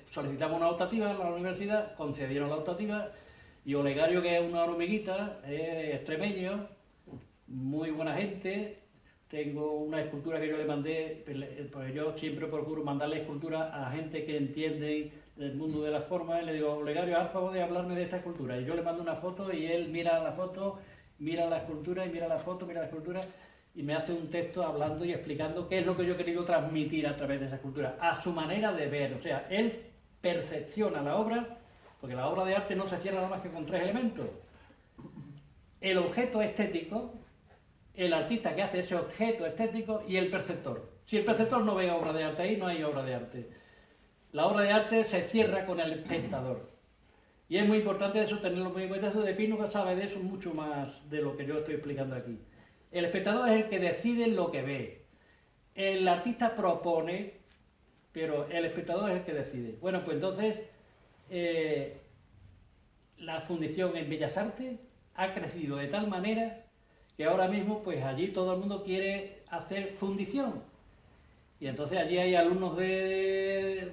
Solicitamos una optativa a la universidad, concedieron la optativa, y Olegario, que es una hormiguita, es extremeño, muy buena gente. Tengo una escultura que yo le mandé, pues yo siempre procuro mandarle esculturas a gente que entiende el mundo de las formas, y le digo, Olegario, haz favor de hablarme de esta escultura. Y yo le mando una foto y él mira la foto, mira la escultura y mira la foto, mira la escultura, y me hace un texto hablando y explicando qué es lo que yo he querido transmitir a través de esa escultura, a su manera de ver. O sea, él percepciona la obra, porque la obra de arte no se cierra nada más que con 3 elementos. El objeto estético, el artista que hace ese objeto estético y el perceptor. Si el perceptor no ve obra de arte ahí, no hay obra de arte. La obra de arte se cierra con el espectador. Y es muy importante eso, tenerlo muy en cuenta. Eso de Pino sabe de eso mucho más de lo que yo estoy explicando aquí. El espectador es el que decide lo que ve. El artista propone, pero el espectador es el que decide. Bueno, pues entonces la fundición en Bellas Artes ha crecido de tal manera que ahora mismo pues allí todo el mundo quiere hacer fundición. Y entonces allí hay alumnos de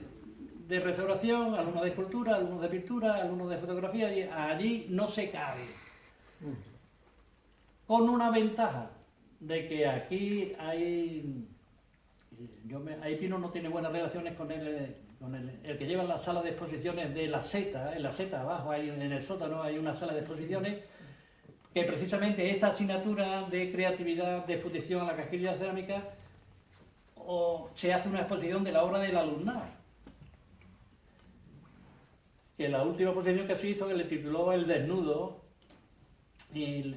restauración, alumnos de escultura, alumnos de pintura, alumnos de fotografía, y allí no se cabe. Con una ventaja de que aquí ahí Pino no tiene buenas relaciones con el que lleva la sala de exposiciones de la Seta. En la Seta abajo, en el sótano, hay una sala de exposiciones que precisamente esta asignatura de creatividad, de fundición a la casquilla cerámica, se hace una exposición de la obra del alumnado. Que la última exposición que se hizo, que le tituló El Desnudo, y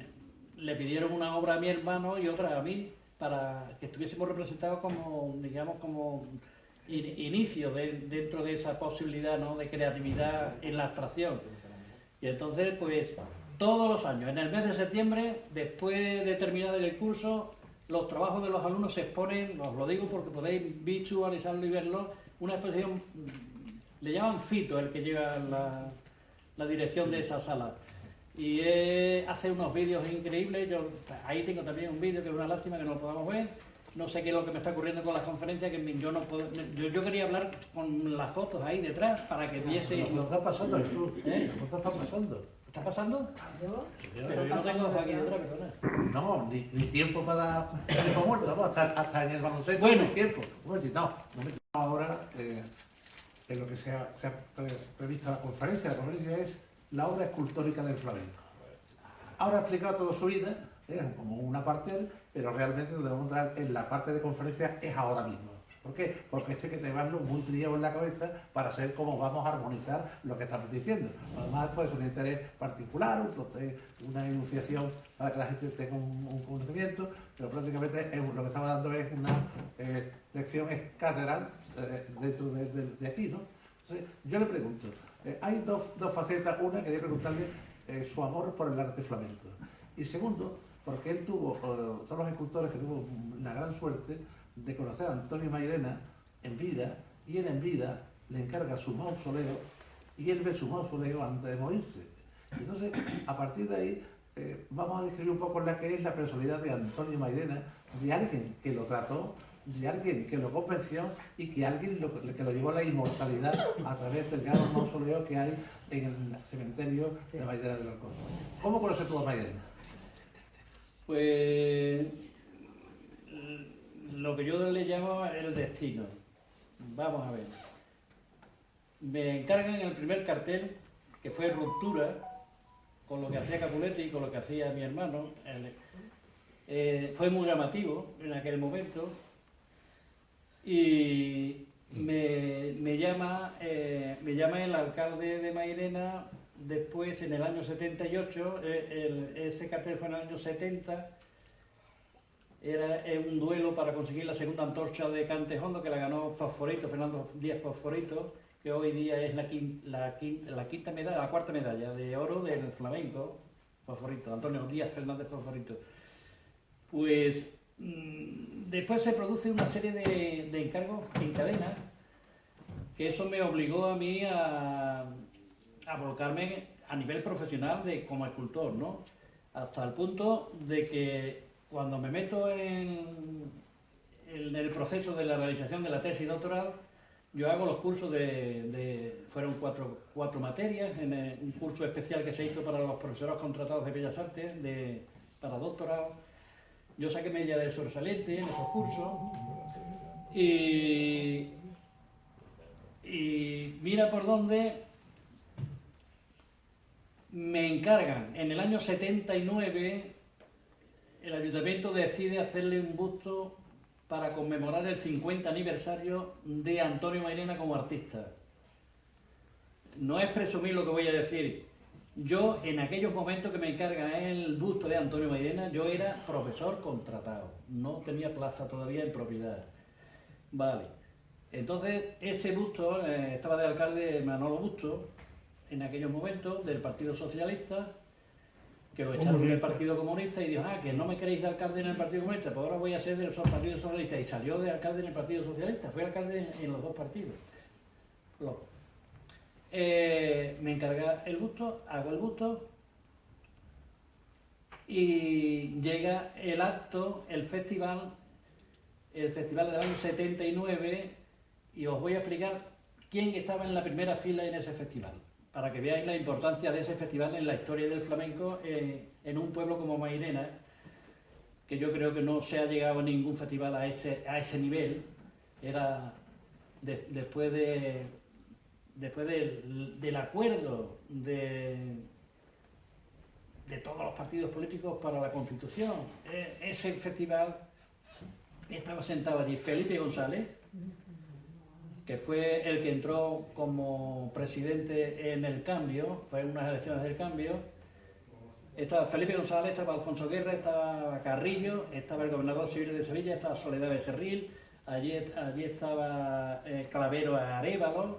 le pidieron una obra a mi hermano y otra a mí para que estuviésemos representados como, digamos, como inicio dentro de esa posibilidad, ¿no?, de creatividad en la abstracción. Y entonces, pues, todos los años, en el mes de septiembre, después de terminar el curso, los trabajos de los alumnos se exponen, os lo digo porque podéis visualizarlo y verlo, una exposición, le llaman Fito, el que lleva la dirección de esa sala. Y hace unos vídeos increíbles. Yo ahí tengo también un vídeo que es una lástima que no lo podamos ver. No sé qué es lo que me está ocurriendo con las conferencias, que yo no puedo. Yo quería hablar con las fotos ahí detrás para que viese. Lo está pasando, Jesús. Lo está pasando. ¿Está pasando? Pero yo no tengo aquí detrás, perdona. No, ni tiempo para tiempo muerto, vamos, hasta en el baloncesto Bueno. no hay tiempo. Un momentito, no. Ahora, en lo que se ha previsto la conferencia es la obra escultórica del flamenco. Ahora ha explicado toda su vida, como una parte, pero realmente lo debemos dar en la parte de conferencia es ahora mismo. ¿Por qué? Porque hay que llevarlo muy trillado en la cabeza para saber cómo vamos a armonizar lo que estamos diciendo. Además, pues un interés particular, una enunciación para que la gente tenga un conocimiento, pero prácticamente lo que estamos dando es una lección catedral dentro de aquí, ¿no? Entonces, yo le pregunto, hay dos facetas. Una, quería preguntarle su amor por el arte flamenco. Y segundo, porque él tuvo, todos los escultores que tuvo la gran suerte de conocer a Antonio Mairena en vida, y él en vida le encarga su mausoleo, y él ve su mausoleo antes de morirse. Entonces, a partir de ahí, vamos a describir un poco la que es la personalidad de Antonio Mairena, de alguien que lo trató, de alguien que lo convenció y que alguien que lo llevó a la inmortalidad a través del gran mausoleo que hay en el cementerio de Mairena del Alcor. ¿Cómo conoce tú a Mairena? Pues lo que yo le llamo el destino. Vamos a ver. Me encargan el primer cartel, que fue Ruptura, con lo que hacía Capuletti y con lo que hacía mi hermano. Fue muy llamativo en aquel momento. Y me llama el alcalde de Mairena después, en el año 78, ese cartel fue en el año 70, era un duelo para conseguir la segunda antorcha de Cantejondo, que la ganó Fosforito, Fernando Díaz Fosforito, que hoy día es la quinta medalla, la cuarta medalla de oro del flamenco, Fosforito, Antonio Díaz Fernández Fosforito. Pues después se produce una serie de encargos en cadena, que eso me obligó a mí a volcarme a nivel profesional como escultor, ¿no? Hasta el punto de que cuando me meto en el proceso de la realización de la tesis doctoral, yo hago los cursos fueron cuatro materias, en un curso especial que se hizo para los profesores contratados de Bellas Artes, para doctorado. Yo saqué medalla de sobresaliente en esos cursos y mira por dónde me encargan. En el año 79 el ayuntamiento decide hacerle un busto para conmemorar el 50 aniversario de Antonio Mairena como artista. No es presumir lo que voy a decir. Yo, en aquellos momentos que me encargan el busto de Antonio Mairena, yo era profesor contratado, no tenía plaza todavía en propiedad. Vale. Entonces, ese busto, estaba de alcalde Manolo Busto, en aquellos momentos, del Partido Socialista, que lo echaron del Partido Comunista y dijo, que no me queréis de alcalde en el Partido Comunista, pues ahora voy a ser del Partido Socialista. Y salió de alcalde en el Partido Socialista, fue alcalde en los dos partidos. Me encarga el busto, hago el busto y llega el acto, el festival del año 79, y os voy a explicar quién estaba en la primera fila en ese festival, para que veáis la importancia de ese festival en la historia del flamenco en un pueblo como Mairena, que yo creo que no se ha llegado a ningún festival a ese nivel. Era después del acuerdo de todos los partidos políticos para la Constitución. Ese festival estaba sentado allí Felipe González, que fue el que entró como presidente en el cambio, fue en unas elecciones del cambio. Estaba Felipe González, estaba Alfonso Guerra, estaba Carrillo, estaba el gobernador civil de Sevilla, estaba Soledad Becerril, allí estaba Clavero Arévalo,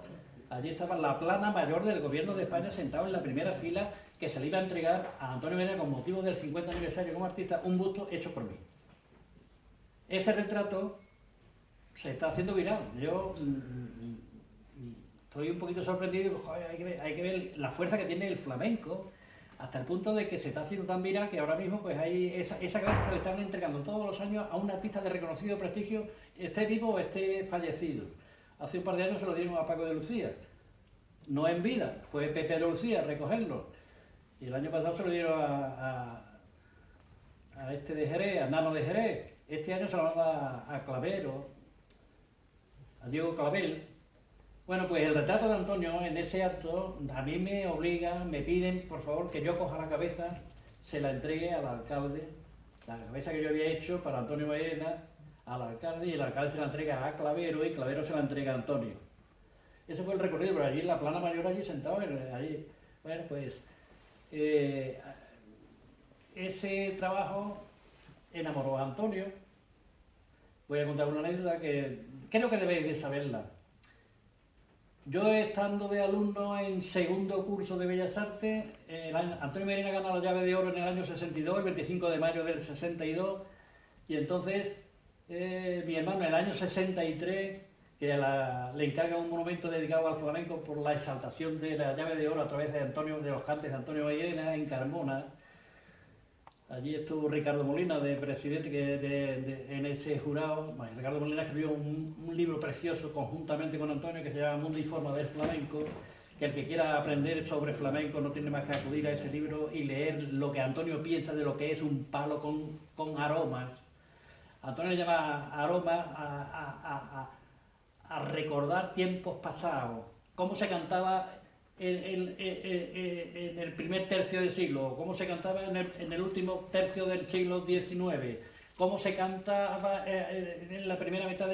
allí estaba la plana mayor del gobierno de España sentado en la primera fila, que se le iba a entregar a Antonio Mairena con motivo del 50 aniversario como artista, un busto hecho por mí. Ese retrato se está haciendo viral. Yo estoy un poquito sorprendido, joder, hay que ver la fuerza que tiene el flamenco, hasta el punto de que se está haciendo tan viral que ahora mismo pues hay esa cabeza se le están entregando todos los años a un artista de reconocido prestigio, esté vivo o esté fallecido. Hace un par de años se lo dieron a Paco de Lucía, no en vida, fue Pepe de Lucía a recogerlo. Y el año pasado se lo dieron a este de Jerez, a Nano de Jerez. Este año se lo van a Clavero, a Diego Clavel. Bueno, pues el retrato de Antonio en ese acto a mí me obligan, me piden por favor que yo coja la cabeza, se la entregue al alcalde, la cabeza que yo había hecho para Antonio Baena, al alcalde, y el alcalde se la entrega a Clavero y Clavero se la entrega a Antonio. Ese fue el recorrido, pero allí en la plana mayor, allí sentado, allí. Bueno, pues ese trabajo enamoró a Antonio. Voy a contar una anécdota que creo que debéis de saberla. Yo, estando de alumno en segundo curso de Bellas Artes, Antonio Medina ganó la llave de oro en el año 62, el 25 de mayo del 62, y entonces mi hermano en el año 63, que le encarga un monumento dedicado al flamenco por la exaltación de la llave de oro a través de los cantes de Antonio Medina en Carmona. Allí estuvo Ricardo Molina de presidente en ese jurado. Bueno, Ricardo Molina escribió un libro precioso conjuntamente con Antonio que se llama Mundo y Forma del Flamenco, que el que quiera aprender sobre flamenco no tiene más que acudir a ese libro y leer lo que Antonio piensa de lo que es un palo con aromas. Antonio le llama aromas a recordar tiempos pasados, cómo se cantaba en el primer tercio del siglo, cómo se cantaba en el último tercio del siglo XIX, cómo se cantaba en la primera mitad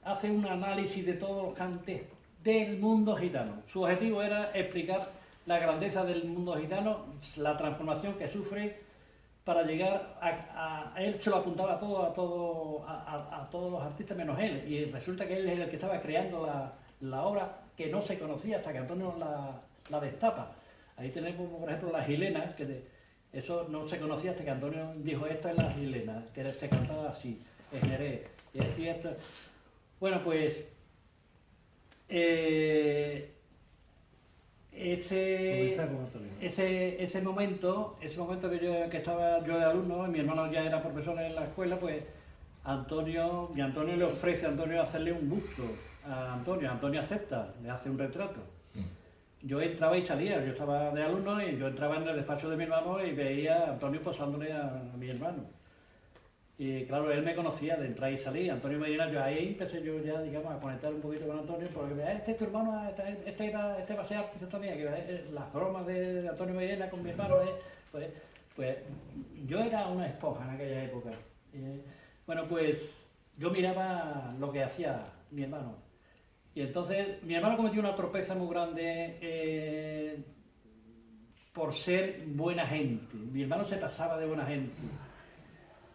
hace un análisis de todos los cantes del mundo gitano. Su objetivo era explicar la grandeza del mundo gitano, la transformación que sufre para llegar a él. Se lo apuntaba a todos los artistas menos él, y resulta que él es el que estaba creando la obra que no se conocía hasta que Antonio la destapa. Ahí tenemos, por ejemplo, las Gilenas, que eso no se conocía hasta que Antonio dijo: esta es la Gilena, que se cantaba así, en Jerez, y decía esto. Bueno, pues ese momento que estaba yo de alumno y mi hermano ya era profesor en la escuela, pues Antonio le ofrece a Antonio hacerle un busto a Antonio. Antonio acepta, le hace un retrato. Yo entraba y salía, yo estaba de alumno y yo entraba en el despacho de mi hermano y veía a Antonio posándole a mi hermano. Y claro, él me conocía de entrar y salir. Antonio Medina, yo ahí empecé yo ya, digamos, a conectar un poquito con Antonio, porque este es tu hermano, este va a ser artista también, que las bromas de Antonio Medina con mi hermano, pues yo era una esponja en aquella época. Bueno, pues yo miraba lo que hacía mi hermano. Y entonces mi hermano cometió una tropeza muy grande por ser buena gente. Mi hermano se pasaba de buena gente.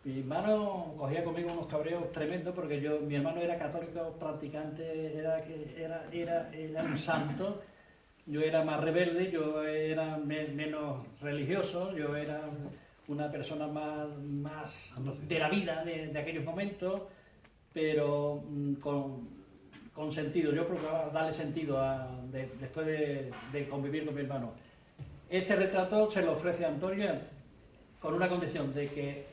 Mi hermano cogía conmigo unos cabreos tremendos porque mi hermano era católico practicante, era un santo. Yo era más rebelde, yo era menos religioso, yo era una persona más de la vida de aquellos momentos, pero con sentido. Yo procuraba darle sentido después de convivir con mi hermano. Ese retrato se lo ofrece a Antonio con una condición de que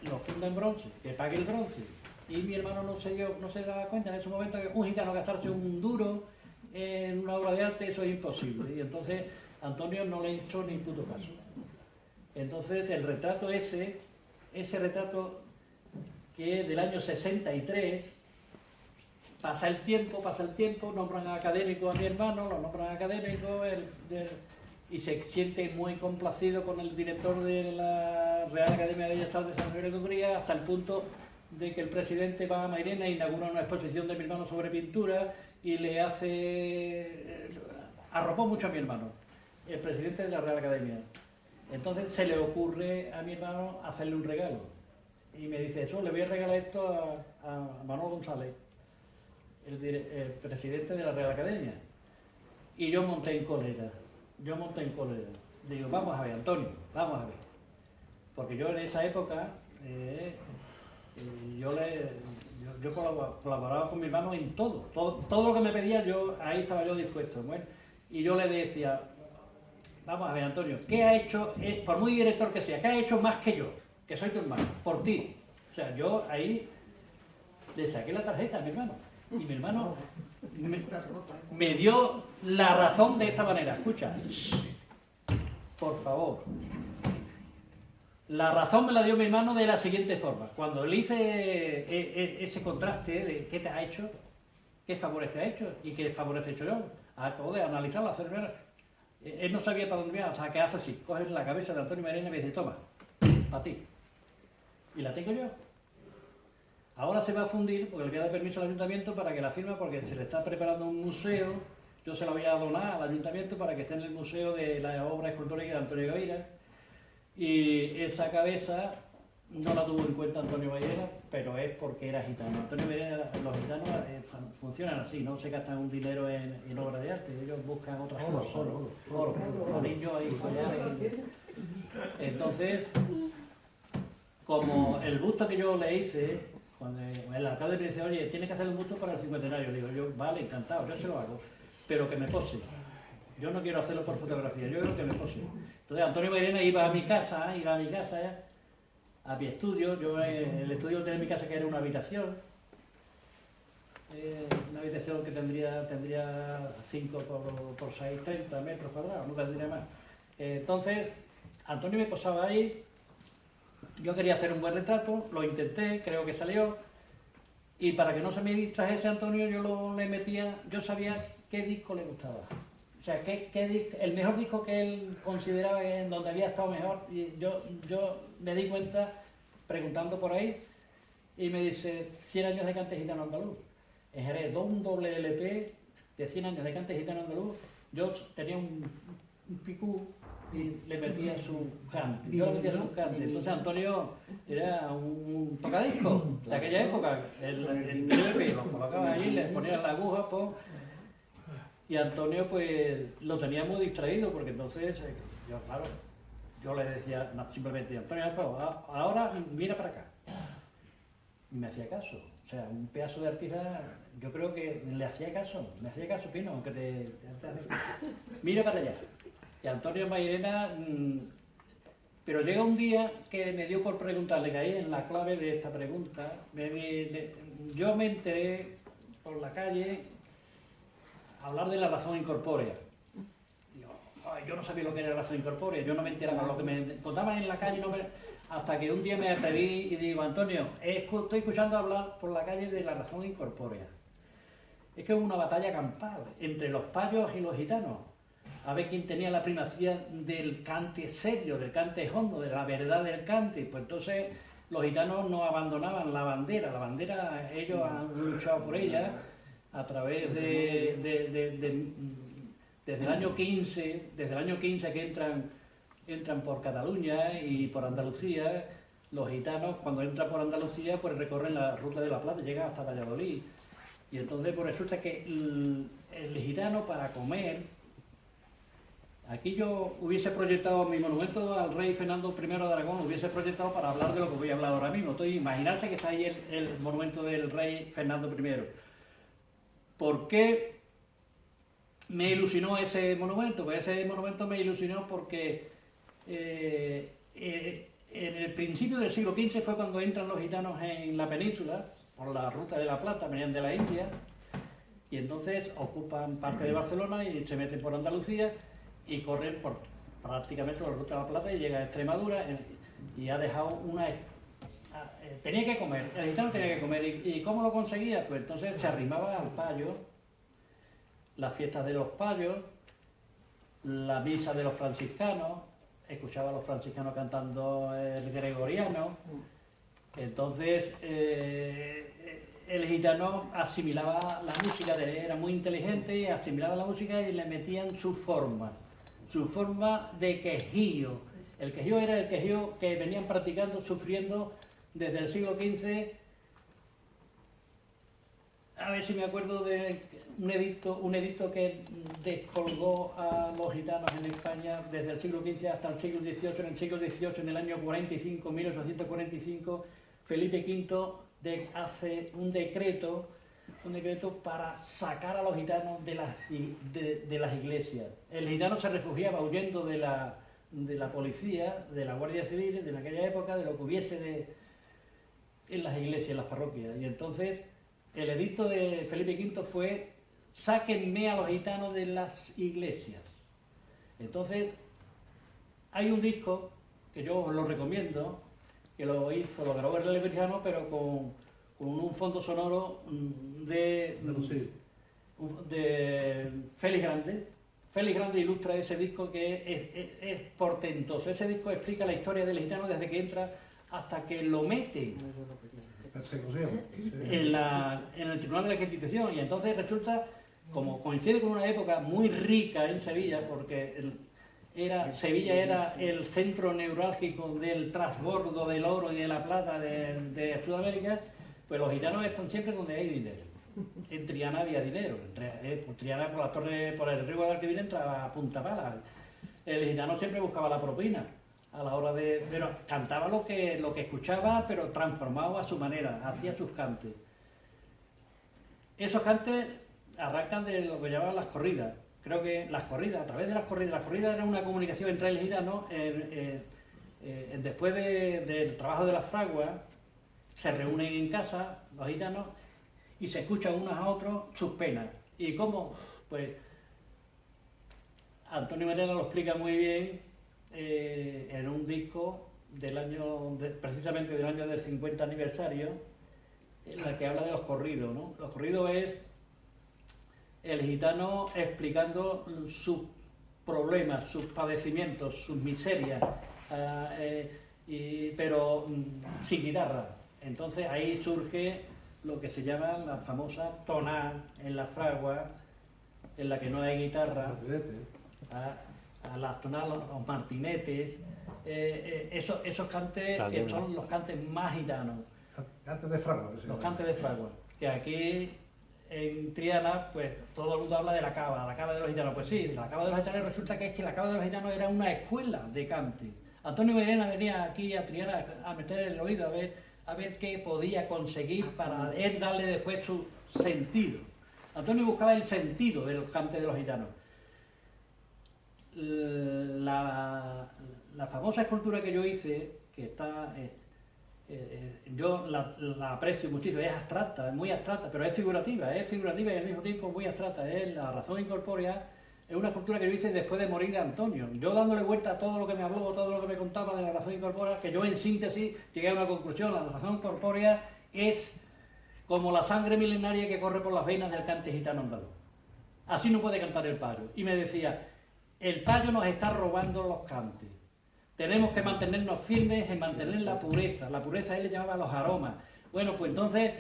lo funda en bronce, que pague el bronce. Y mi hermano no se daba cuenta en ese momento que un gitano gastarse un duro en una obra de arte, eso es imposible. Y entonces Antonio no le hizo ni puto caso. Entonces el retrato ese retrato que es del año 63, pasa el tiempo, nombran académico a mi hermano, lo nombran académico, y se siente muy complacido con el director de la Real Academia de Bellas Artes de San Miguel de Hungría, hasta el punto de que el presidente va a Mairena e inaugura una exposición de mi hermano sobre pintura y arropó mucho a mi hermano, el presidente de la Real Academia. Entonces se le ocurre a mi hermano hacerle un regalo y me dice: eso, le voy a regalar esto a Manuel González, el presidente de la Real Academia. Y yo monté en cólera. Digo: vamos a ver, Antonio, vamos a ver. Porque yo en esa época Yo colaboraba con mi hermano en todo lo que me pedía, ahí estaba yo dispuesto. Bueno, y yo le decía, vamos a ver, Antonio, ¿qué ha hecho, por muy director que sea, qué ha hecho más que yo, que soy tu hermano, por ti? O sea, yo ahí le saqué la tarjeta a mi hermano, y mi hermano me dio la razón de esta manera. Escucha, por favor. La razón me la dio mi hermano de la siguiente forma. Cuando le hice ese contraste de qué te ha hecho, qué favores te ha hecho y qué favores te he hecho yo, acabo de analizarla, hacer. Él no sabía para dónde iba, hasta que hace así, coges la cabeza de Antonio Mairena y me dice, toma, para ti. Y la tengo yo. Ahora se va a fundir, porque le voy a dar permiso al ayuntamiento para que la firme, porque se le está preparando un museo. Yo se la voy a donar al ayuntamiento para que esté en el museo de la obra escultórica de Antonio Gaviria. Y esa cabeza no la tuvo en cuenta Antonio Mairena, pero es porque era gitano. Antonio Mairena, los gitanos funcionan así, no se gastan un dinero en obras de arte, ellos buscan otras cosas, oro, anillos y collares. Entonces, como el busto que yo le hice, cuando el alcalde me dice, oye, tienes que hacer un busto para el cincuentenario, digo yo, vale, encantado, yo se lo hago, pero que me pose. Yo no quiero hacerlo por fotografía, yo quiero que me pose. Entonces Antonio Mairena iba a mi casa, a mi estudio. Yo el estudio tenía en mi casa que era una habitación que tendría 5 por 6, 30 metros cuadrados, no tendría más. Entonces Antonio me posaba ahí, yo quería hacer un buen retrato, lo intenté, creo que salió, y para que no se me distrajese Antonio yo sabía qué disco le gustaba. O sea, el mejor disco que él consideraba en donde había estado mejor, y yo me di cuenta preguntando por ahí, y me dice 100 años de cante gitano andaluz. En Jerez, un doble LP de 100 años de cante gitano andaluz. Yo tenía un picú y le metía su cante. Yo le metía su cante. Entonces Antonio era un tocadisco de aquella época. El LP lo colocaba allí, le ponía la aguja, y Antonio pues lo tenía muy distraído, porque entonces yo le decía simplemente, Antonio, ahora mira para acá. Y me hacía caso. O sea, un pedazo de artista, yo creo que me hacía caso, Pino, aunque mira para allá. Y Antonio Mairena, pero llega un día que me dio por preguntarle, caí en la clave de esta pregunta. Yo me enteré por la calle hablar de la razón incorpórea. Yo no sabía lo que era la razón incorpórea, yo no me enteraba lo que me contaban en la calle, hasta que un día me atreví y digo, Antonio, estoy escuchando hablar por la calle de la razón incorpórea. Es que hubo una batalla campal entre los payos y los gitanos, a ver quién tenía la primacía del cante serio, del cante hondo, de la verdad del cante. Pues entonces los gitanos no abandonaban la bandera ellos han luchado por ella a través desde el año 15 que entran por Cataluña y por Andalucía. Los gitanos, cuando entran por Andalucía, pues recorren la ruta de la Plata, llegan hasta Valladolid. Y entonces pues resulta que el gitano, para comer, aquí yo hubiese proyectado mi monumento al rey Fernando I de Aragón, hubiese proyectado para hablar de lo que voy a hablar ahora mismo. Entonces imaginarse que está ahí el monumento del rey Fernando I. ¿Por qué me ilusionó ese monumento? Pues ese monumento me ilusionó porque en el principio del siglo XV fue cuando entran los gitanos en la península, por la ruta de la Plata, venían de la India, y entonces ocupan parte de Barcelona y se meten por Andalucía y corren prácticamente por la ruta de la Plata y llegan a Extremadura, y ha dejado tenía que comer, el gitano tenía que comer. ¿Y cómo lo conseguía? Pues entonces se arrimaba al payo, las fiestas de los payos, la misa de los franciscanos, escuchaba a los franciscanos cantando el gregoriano. Entonces el gitano asimilaba la música, era muy inteligente, y asimilaba la música y le metían su forma de quejío. El quejío era el quejío que venían practicando, sufriendo desde el siglo XV. A ver si me acuerdo de un edicto que descolgó a los gitanos en España desde el siglo XV hasta el siglo XVIII. En el siglo XVIII, en el año 45, 1845, Felipe V hace un decreto para sacar a los gitanos de las iglesias. El gitano se refugiaba huyendo de la policía, de la Guardia Civil, de aquella época, de lo que hubiese en las iglesias, en las parroquias. Y entonces el edicto de Felipe V fue: sáquenme a los gitanos de las iglesias. Entonces hay un disco que yo os lo recomiendo, que lo grabó el Lebrijano, pero con un fondo sonoro de Félix Grande. Félix Grande ilustra ese disco que es portentoso. Ese disco explica la historia del gitano desde que entra hasta que lo meten Persecución. en el Tribunal de la Constitución. Y entonces resulta, como coincide con una época muy rica en Sevilla, porque Sevilla era el centro neurálgico del transbordo del oro y de la plata de Sudamérica, pues los gitanos están siempre donde hay dinero. En Triana había dinero. Triana por la torre, por el río Guadalquivir entraba a punta pala. El gitano siempre buscaba la propina a la hora pero cantaba lo que escuchaba, pero transformado a su manera, hacía sus cantes. Esos cantes arrancan de lo que llamaban las corridas. Creo que las corridas, a través de las corridas era una comunicación entre el gitano. Después del trabajo de las fraguas, se reúnen en casa los gitanos y se escuchan unos a otros sus penas. ¿Y cómo? Pues Antonio Merena lo explica muy bien en un disco precisamente del año del 50 aniversario, en la que habla de los corridos, ¿no? Los corridos es el gitano explicando sus problemas, sus padecimientos, sus miserias, pero sin guitarra. Entonces ahí surge lo que se llama la famosa tonada en la fragua, en la que no hay guitarra, a las tonadas, los martinetes, esos cantes que son los cantes más gitanos. Cantes de fragua. Los cantes de fragua, que aquí en Triana, pues todo el mundo habla de la cava de los gitanos. Pues sí, la cava de los gitanos resulta que la cava de los gitanos era una escuela de cante. Antonio Merena venía aquí a Triana a meter el oído a ver qué podía conseguir para él darle después su sentido. Antonio buscaba el sentido de los cantes de los gitanos. La famosa escultura que yo hice, que está... yo la aprecio muchísimo, es abstracta, es muy abstracta, pero es figurativa y al mismo tiempo muy abstracta. Es La razón incorpórea, es una escultura que yo hice después de morir de Antonio. Yo dándole vuelta a todo lo que me habló, todo lo que me contaba de la razón incorpórea, que yo en síntesis llegué a una conclusión: la razón incorpórea es como la sangre milenaria que corre por las venas del cante gitano andaluz. Así no puede cantar el payo. Y me decía: el payo nos está robando los cantes. Tenemos que mantenernos firmes en mantener la pureza. La pureza él le llamaba los aromas. Bueno, pues entonces,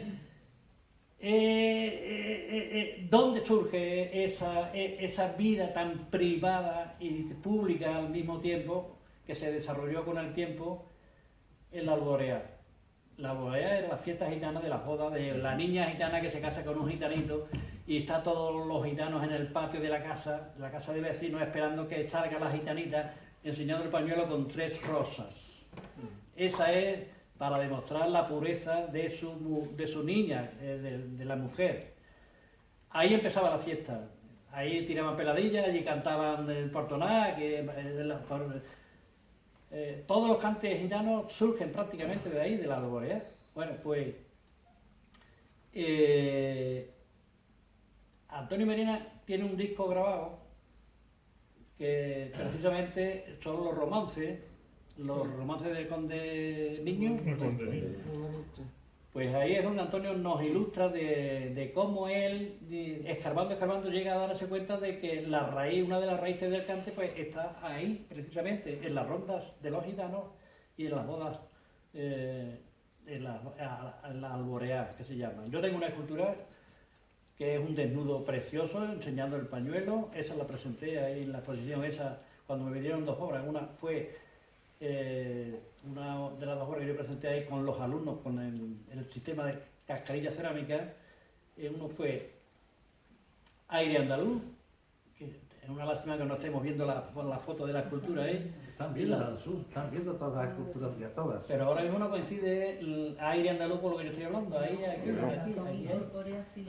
¿dónde surge esa vida tan privada y pública al mismo tiempo, que se desarrolló con el tiempo en la alborea? La alborea era la fiesta gitana de la boda de la niña gitana que se casa con un gitanito, y está todos los gitanos en el patio de la casa de vecinos, esperando que salga la gitanita enseñando el pañuelo con 3 rosas. Esa es para demostrar la pureza de su niña, de la mujer. Ahí empezaba la fiesta. Ahí tiraban peladillas, allí cantaban el portoná, todos los cantes gitanos surgen prácticamente de ahí, de la alborea. Bueno, pues Antonio Merena tiene un disco grabado que precisamente son los romances del Conde Niño. Pues ahí es donde Antonio nos ilustra de cómo él, escarbando, llega a darse cuenta de que una de las raíces del cante, pues está ahí, precisamente, en las rondas de los gitanos y en las bodas, en la alborea, que se llama. Yo tengo una escultura que es un desnudo precioso, enseñando el pañuelo. Esa la presenté ahí en la exposición esa, cuando me dieron 2 obras. Una fue una de las 2 obras que yo presenté ahí con los alumnos, con el sistema de cascarilla cerámica. Uno fue Aire Andaluz, que Es una lástima que no estemos viendo la foto de la escultura, ¿eh? Están viendo la del sur, están viendo todas las esculturas, ya todas. Pero ahora mismo no coincide el aire andaluz con lo que yo estoy hablando. Ahí, aquí,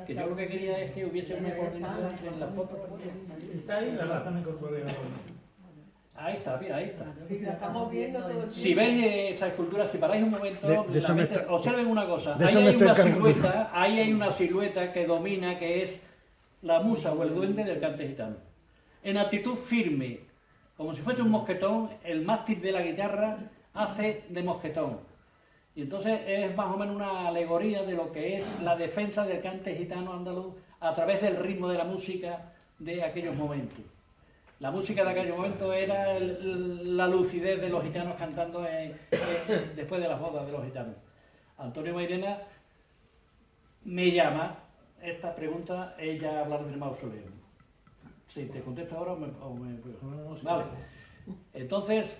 que yo lo que quería es que hubiese una coordinación en la foto. Está ahí la razón incorporea. Ahí está, mira, ahí está. Sí, la estamos viendo todo el Si veis esa escultura, si paráis un momento, De eso me está- observen una cosa. de Ahí eso me hay estoy una encargando. silueta, ahí hay una silueta que domina, que es la musa o el duende del cante gitano. En actitud firme, como si fuese un mosquetón, el mástil de la guitarra hace de mosquetón. Y entonces es más o menos una alegoría de lo que es la defensa del cante gitano andaluz a través del ritmo de la música de aquellos momentos. La música de aquellos momentos era la lucidez de los gitanos cantando después de las bodas de los gitanos. Antonio Mairena me llama, esta pregunta, ella hablar del mausoleo. Si te contesto ahora o me... Vale. Entonces,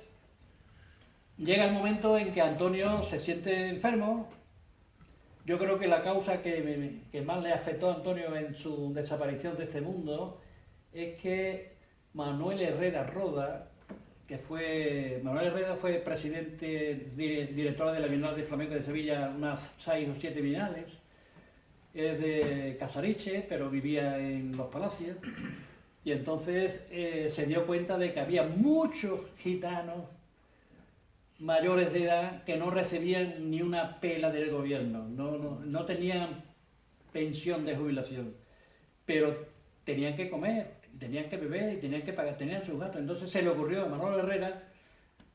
llega el momento en que Antonio se siente enfermo. Yo creo que la causa que más le afectó a Antonio en su desaparición de este mundo es que Manuel Herrera Roda, Manuel Herrera fue presidente, director de la Bienal de Flamenco de Sevilla unas 6 o 7 bienales. Es de Casariche, pero vivía en Los Palacios. Y entonces se dio cuenta de que había muchos gitanos mayores de edad que no recibían ni una pela del gobierno, no tenían pensión de jubilación, pero tenían que comer, tenían que beber y tenían que pagar, tenían sus gastos. Entonces se le ocurrió a Manuel Herrera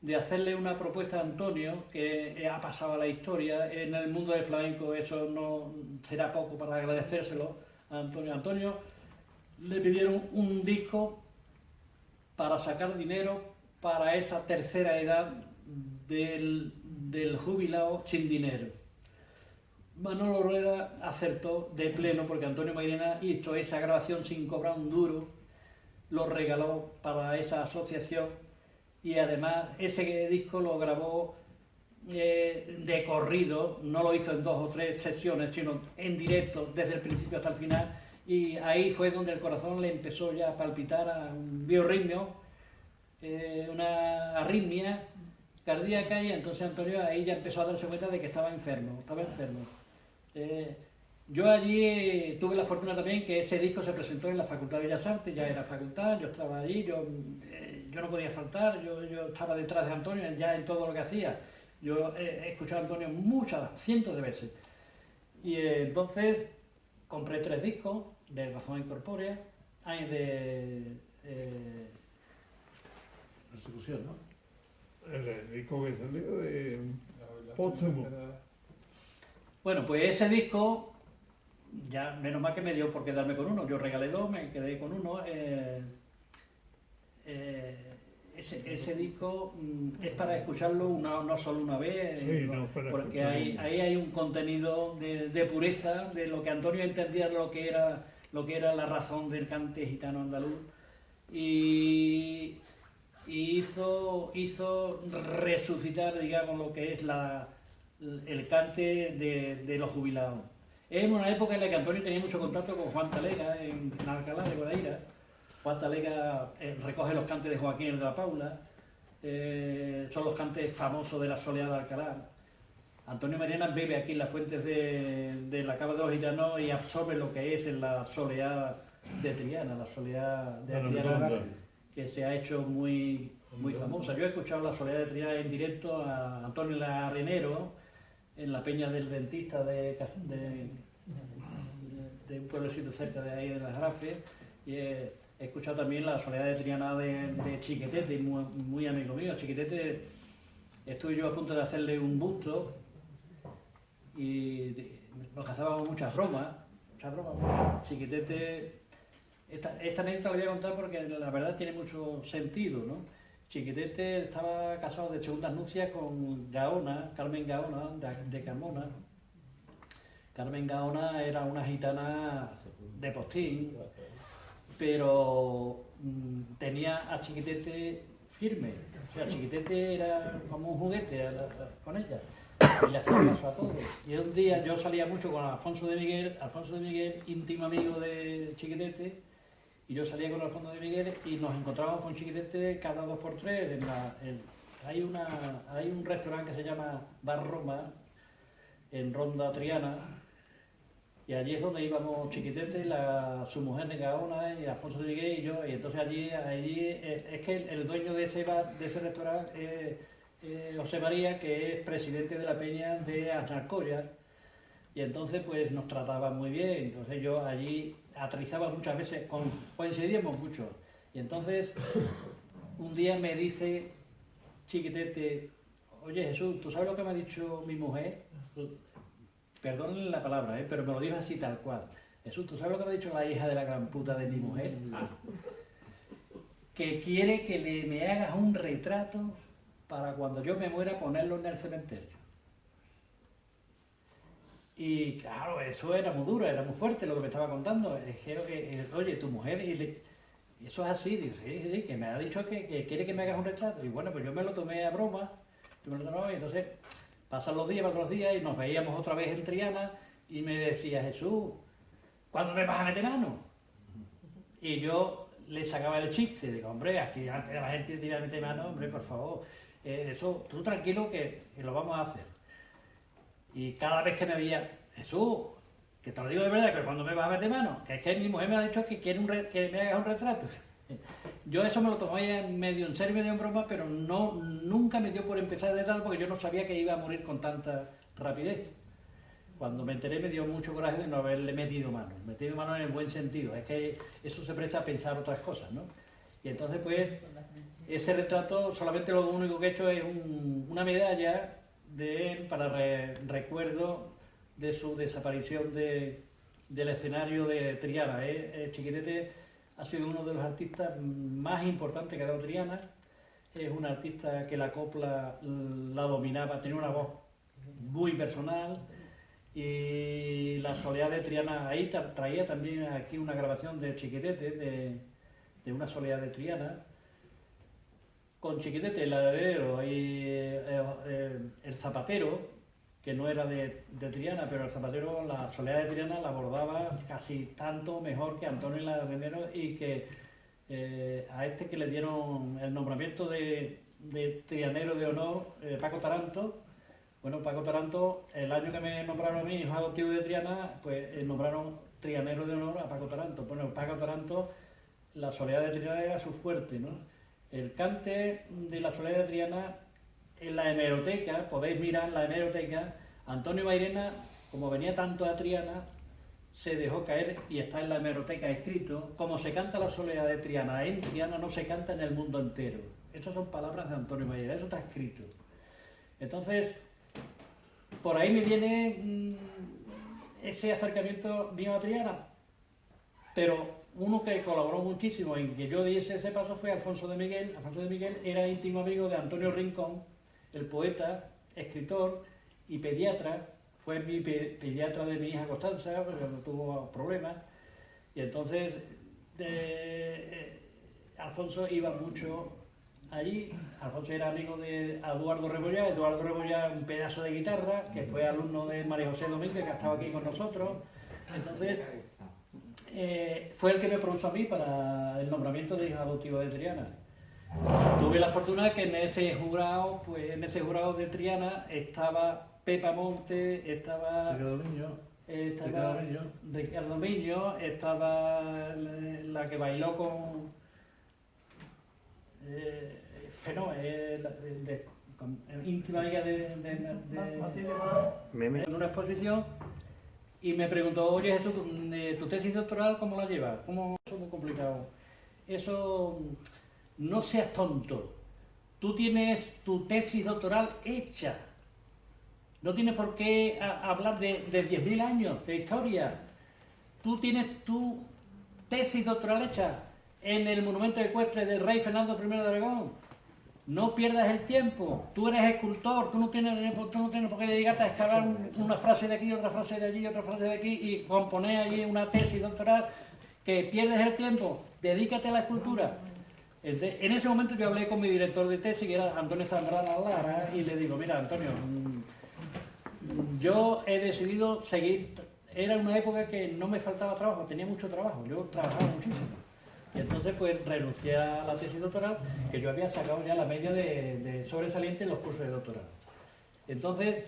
de hacerle una propuesta a Antonio, que ha pasado a la historia, en el mundo del flamenco eso no será poco para agradecérselo a Antonio. Antonio le pidieron un disco para sacar dinero para esa tercera edad del jubilado sin dinero. Manuel Herrera acertó de pleno porque Antonio Mairena hizo esa grabación sin cobrar un duro, lo regaló para esa asociación y además ese disco lo grabó de corrido, no lo hizo en 2 o 3 sesiones, sino en directo desde el principio hasta el final. Y ahí fue donde el corazón le empezó ya a palpitar a un biorritmio, una arritmia cardíaca, y entonces Antonio ahí ya empezó a darse cuenta de que estaba enfermo. Yo allí tuve la fortuna también que ese disco se presentó en la Facultad de Bellas Artes, ya era facultad, yo estaba allí, yo no podía faltar, yo estaba detrás de Antonio ya en todo lo que hacía. Yo he escuchado a Antonio cientos de veces. Y entonces compré 3 discos de Razón Incorpórea, hay de Restitución, ¿no? El disco que salió de póstumo. Bueno, pues ese disco, ya menos mal que me dio por quedarme con uno. Yo regalé 2, me quedé con uno. Ese disco es para escucharlo no solo una vez, Sí, no, para porque escucharlo. ahí hay un contenido de pureza, de lo que Antonio entendía lo que era la razón del cante gitano andaluz. Y hizo resucitar, digamos, lo que es el cante de los jubilados. Es una época en la que Antonio tenía mucho contacto con Juan Talega en Alcalá de Guadaira. Juan Talega recoge los cantes de Joaquín el de la Paula, son los cantes famosos de la soleá de Alcalá. Antonio Mairena bebe aquí en las fuentes de la Cava de los Gitanos y absorbe lo que es en la soleá de Triana, la soleá de Triana, que se ha hecho muy famosa. Yo he escuchado la soleá de Triana en directo a Antonio Larenero en la Peña del Dentista de un pueblecito cerca de ahí de las Grafes, y he escuchado también la soleá de Triana de Chiquetete, muy amigo mío. Chiquetete, estuve yo a punto de hacerle un busto y nos gazábamos muchas bromas. Chiquetete, esta anécdota la voy a contar porque la verdad tiene mucho sentido, ¿no? Chiquetete estaba casado de segundas nupcias con Gaona, Carmen Gaona, de Carmona. Carmen Gaona era una gitana de postín, pero tenía a Chiquetete firme. O sea, Chiquetete era como un juguete con ella. Y le hacía caso a todo. Y un día yo salía mucho con Alfonso de Miguel, íntimo amigo de Chiquetete, y yo salía con Alfonso de Miguel y nos encontrábamos con Chiquitete cada 2 por 3. Hay un restaurante que se llama Bar Roma, en Ronda Triana, y allí es donde íbamos Chiquitete, su mujer Negaona y Alfonso de Miguel y yo, y entonces allí es que el dueño de ese restaurante es José María, que es presidente de la peña de Aznalcóllar, y entonces pues nos trataba muy bien. Entonces yo allí aterrizaba muchas veces, coincidíamos mucho, y entonces un día me dice Chiquitete: oye Jesús, ¿tú sabes lo que me ha dicho mi mujer? Perdónenle la palabra, pero me lo dijo así tal cual. Jesús, ¿tú sabes lo que me ha dicho la hija de la gran puta de mi mujer? Que quiere que me hagas un retrato para cuando yo me muera ponerlo en el cementerio. Y claro, eso era muy duro, era muy fuerte lo que me estaba contando. Dijeron que, oye, tu mujer, eso es así, digo, sí, que me ha dicho que quiere que me hagas un retrato. Y bueno, pues yo me lo tomé a broma, y entonces pasan los días y nos veíamos otra vez en Triana y me decía: Jesús, ¿cuándo me vas a meter mano? Y yo le sacaba el chiste, digo: hombre, aquí antes de la gente te iba a meter mano, hombre, por favor, eso, tú tranquilo que lo vamos a hacer. Y cada vez que me veía: Jesús, que te lo digo de verdad, que cuando me vas a meter mano, que es que mi mujer me ha dicho que quiere que me hagas un retrato. Yo eso me lo tomé medio en serio, medio en broma, pero nunca me dio por empezar de tal, porque yo no sabía que iba a morir con tanta rapidez. Cuando me enteré me dio mucho coraje de no haberle metido mano en el buen sentido. Es que eso se presta a pensar otras cosas, ¿no? Y entonces pues ese retrato, solamente lo único que he hecho es una medalla de él para recuerdo de su desaparición del escenario de Triana. Chiquitete ha sido uno de los artistas más importantes que ha dado Triana. Es un artista que la copla la dominaba, tenía una voz muy personal, y la soleá de Triana, ahí traía también aquí una grabación de Chiquitete, de una soleá de Triana, con Chiquitete, el heredero, y el zapatero, que no era de Triana, pero el zapatero, la soleá de Triana la abordaba casi tanto mejor que Antonio Larenero, y que a este que le dieron el nombramiento de trianero de honor, Paco Taranto. Bueno, Paco Taranto, el año que me nombraron a mí, hijo adoptivo de Triana, pues nombraron trianero de honor a Paco Taranto. Bueno, Paco Taranto, la soleá de Triana era su fuerte, ¿no? El cante de la soleá de Triana, en la hemeroteca, podéis mirar la hemeroteca, Antonio Mairena, como venía tanto a Triana, se dejó caer y está en la hemeroteca escrito: como se canta la soleá de Triana en Triana, no se canta en el mundo entero. Esas son palabras de Antonio Mairena, eso está escrito. Entonces, por ahí me viene ese acercamiento mío a Triana, pero uno que colaboró muchísimo en que yo diese ese paso fue Alfonso de Miguel. Alfonso de Miguel era íntimo amigo de Antonio Rincón, el poeta, escritor y pediatra. Fue mi pediatra de mi hija Constanza, cuando tuvo problemas, y entonces Alfonso iba mucho allí. Alfonso era amigo de Eduardo Rebollar, un pedazo de guitarra, que fue alumno de María José Domínguez, que ha estado aquí con nosotros. Entonces fue el que me propuso a mí para el nombramiento de hijo adoptivo de Triana. Tuve la fortuna que en ese jurado de Triana estaba Pepa Monte, estaba Ricardo Miño, estaba la que bailó con íntima amiga en una exposición, y me preguntó: oye Jesús, ¿tu tesis doctoral cómo la llevas? ¿Cómo? Eso es muy complicado. Eso, no seas tonto. Tú tienes tu tesis doctoral hecha. No tienes por qué hablar de 10.000 años de historia. Tú tienes tu tesis doctoral hecha en el monumento ecuestre del rey Fernando I de Aragón. No pierdas el tiempo. Tú eres escultor, tú no tienes por qué dedicarte a escalar una frase de aquí, otra frase de allí, otra frase de aquí, y componer allí una tesis doctoral. Que pierdes el tiempo, dedícate a la escultura. En ese momento yo hablé con mi director de tesis, que era Antonio Zambrana Lara, y le digo: mira, Antonio, yo he decidido seguir. Era una época que no me faltaba trabajo, tenía mucho trabajo, yo trabajaba muchísimo. Y entonces pues renuncié a la tesis doctoral, que yo había sacado ya la media de sobresaliente en los cursos de doctorado. Entonces,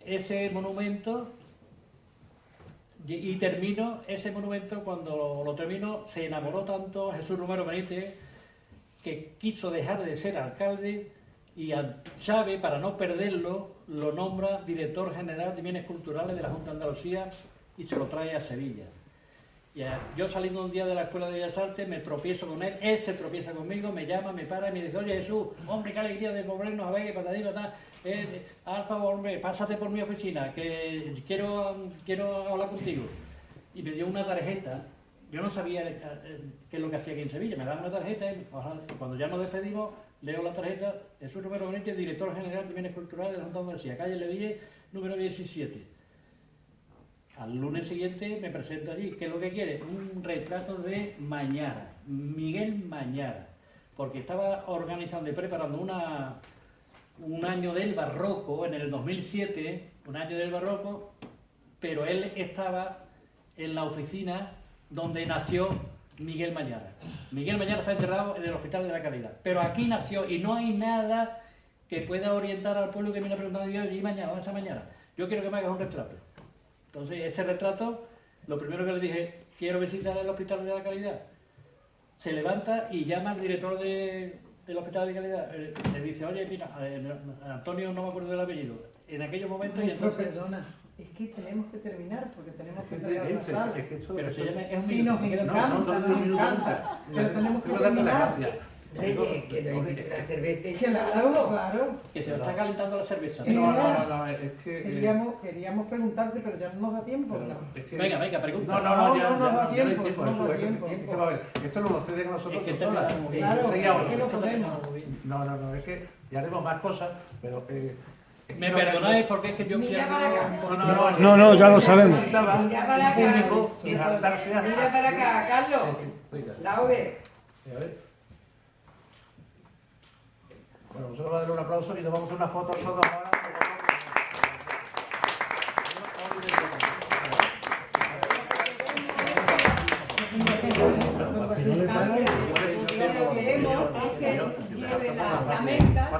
ese monumento, y termino ese monumento, cuando lo termino, se enamoró tanto Jesús Romero Benítez que quiso dejar de ser alcalde y a Chávez, para no perderlo, lo nombra director general de bienes culturales de la Junta de Andalucía y se lo trae a Sevilla. Yo saliendo un día de la Escuela de Bellas Artes me tropiezo con él se tropieza conmigo, me llama, me para y me dice: oye Jesús, hombre, qué alegría de volvernos a ver, que patadí, patá, al favor, hombre, pásate por mi oficina, que quiero hablar contigo. Y me dio una tarjeta. Yo no sabía qué es lo que hacía aquí en Sevilla, me dan una tarjeta y cuando ya nos despedimos, leo la tarjeta: Jesús Romero Benítez, director general de bienes culturales de la Junta de Andalucía, calle Leville, número 17. Al lunes siguiente me presento allí. ¿Qué es lo que quiere? Un retrato de Mañara, Miguel Mañara, porque estaba organizando y preparando un año del barroco en el 2007, un año del barroco, pero él estaba en la oficina donde nació Miguel Mañara. Miguel Mañara está enterrado en el Hospital de la Caridad, pero aquí nació y no hay nada que pueda orientar al pueblo que me ha preguntado: ¿y mañana? ¿Dónde está Mañara? Yo quiero que me hagas un retrato. Entonces, ese retrato, lo primero que le dije: quiero visitar el Hospital de la Caridad. Se levanta y llama al director del Hospital de Caridad. Le dice: oye, mira, Antonio, no me acuerdo del apellido. En aquellos momentos... Perdona, es que tenemos que terminar porque tenemos que entregar la sala. Pero se llama... Es un Sí, nos minuto. encanta, nos encanta. Pero tenemos que terminar. Oye, que no invite la cerveza y Claro. Que se está calentando la cerveza. No, es que... Queríamos preguntarte, pero ya no nos da tiempo. es que- Venga, pregunta. No, ya no nos da no hay tiempo, tiempo. no nos da Es tiempo. que, vamos a ver, esto lo ceden a nosotros Es que por solas. te- Claro, Enseguida es que no otro. podemos. No, es que ya haremos más cosas, pero... Me perdonáis porque es que yo Mira quiero... para acá. No, ya lo sabemos. Mira para acá. Público y hartarse a... Mira para acá, Carlos. Venga. Laude. A ver. Bueno, nosotros vamos a darle un aplauso y nos vamos a una foto todos ahora. Lo que queremos es que lleve la menta.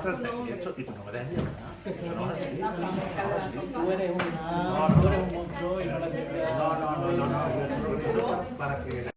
Y tú no me dejas ni hablar. Tú eres un monstruo y no la No. Para que...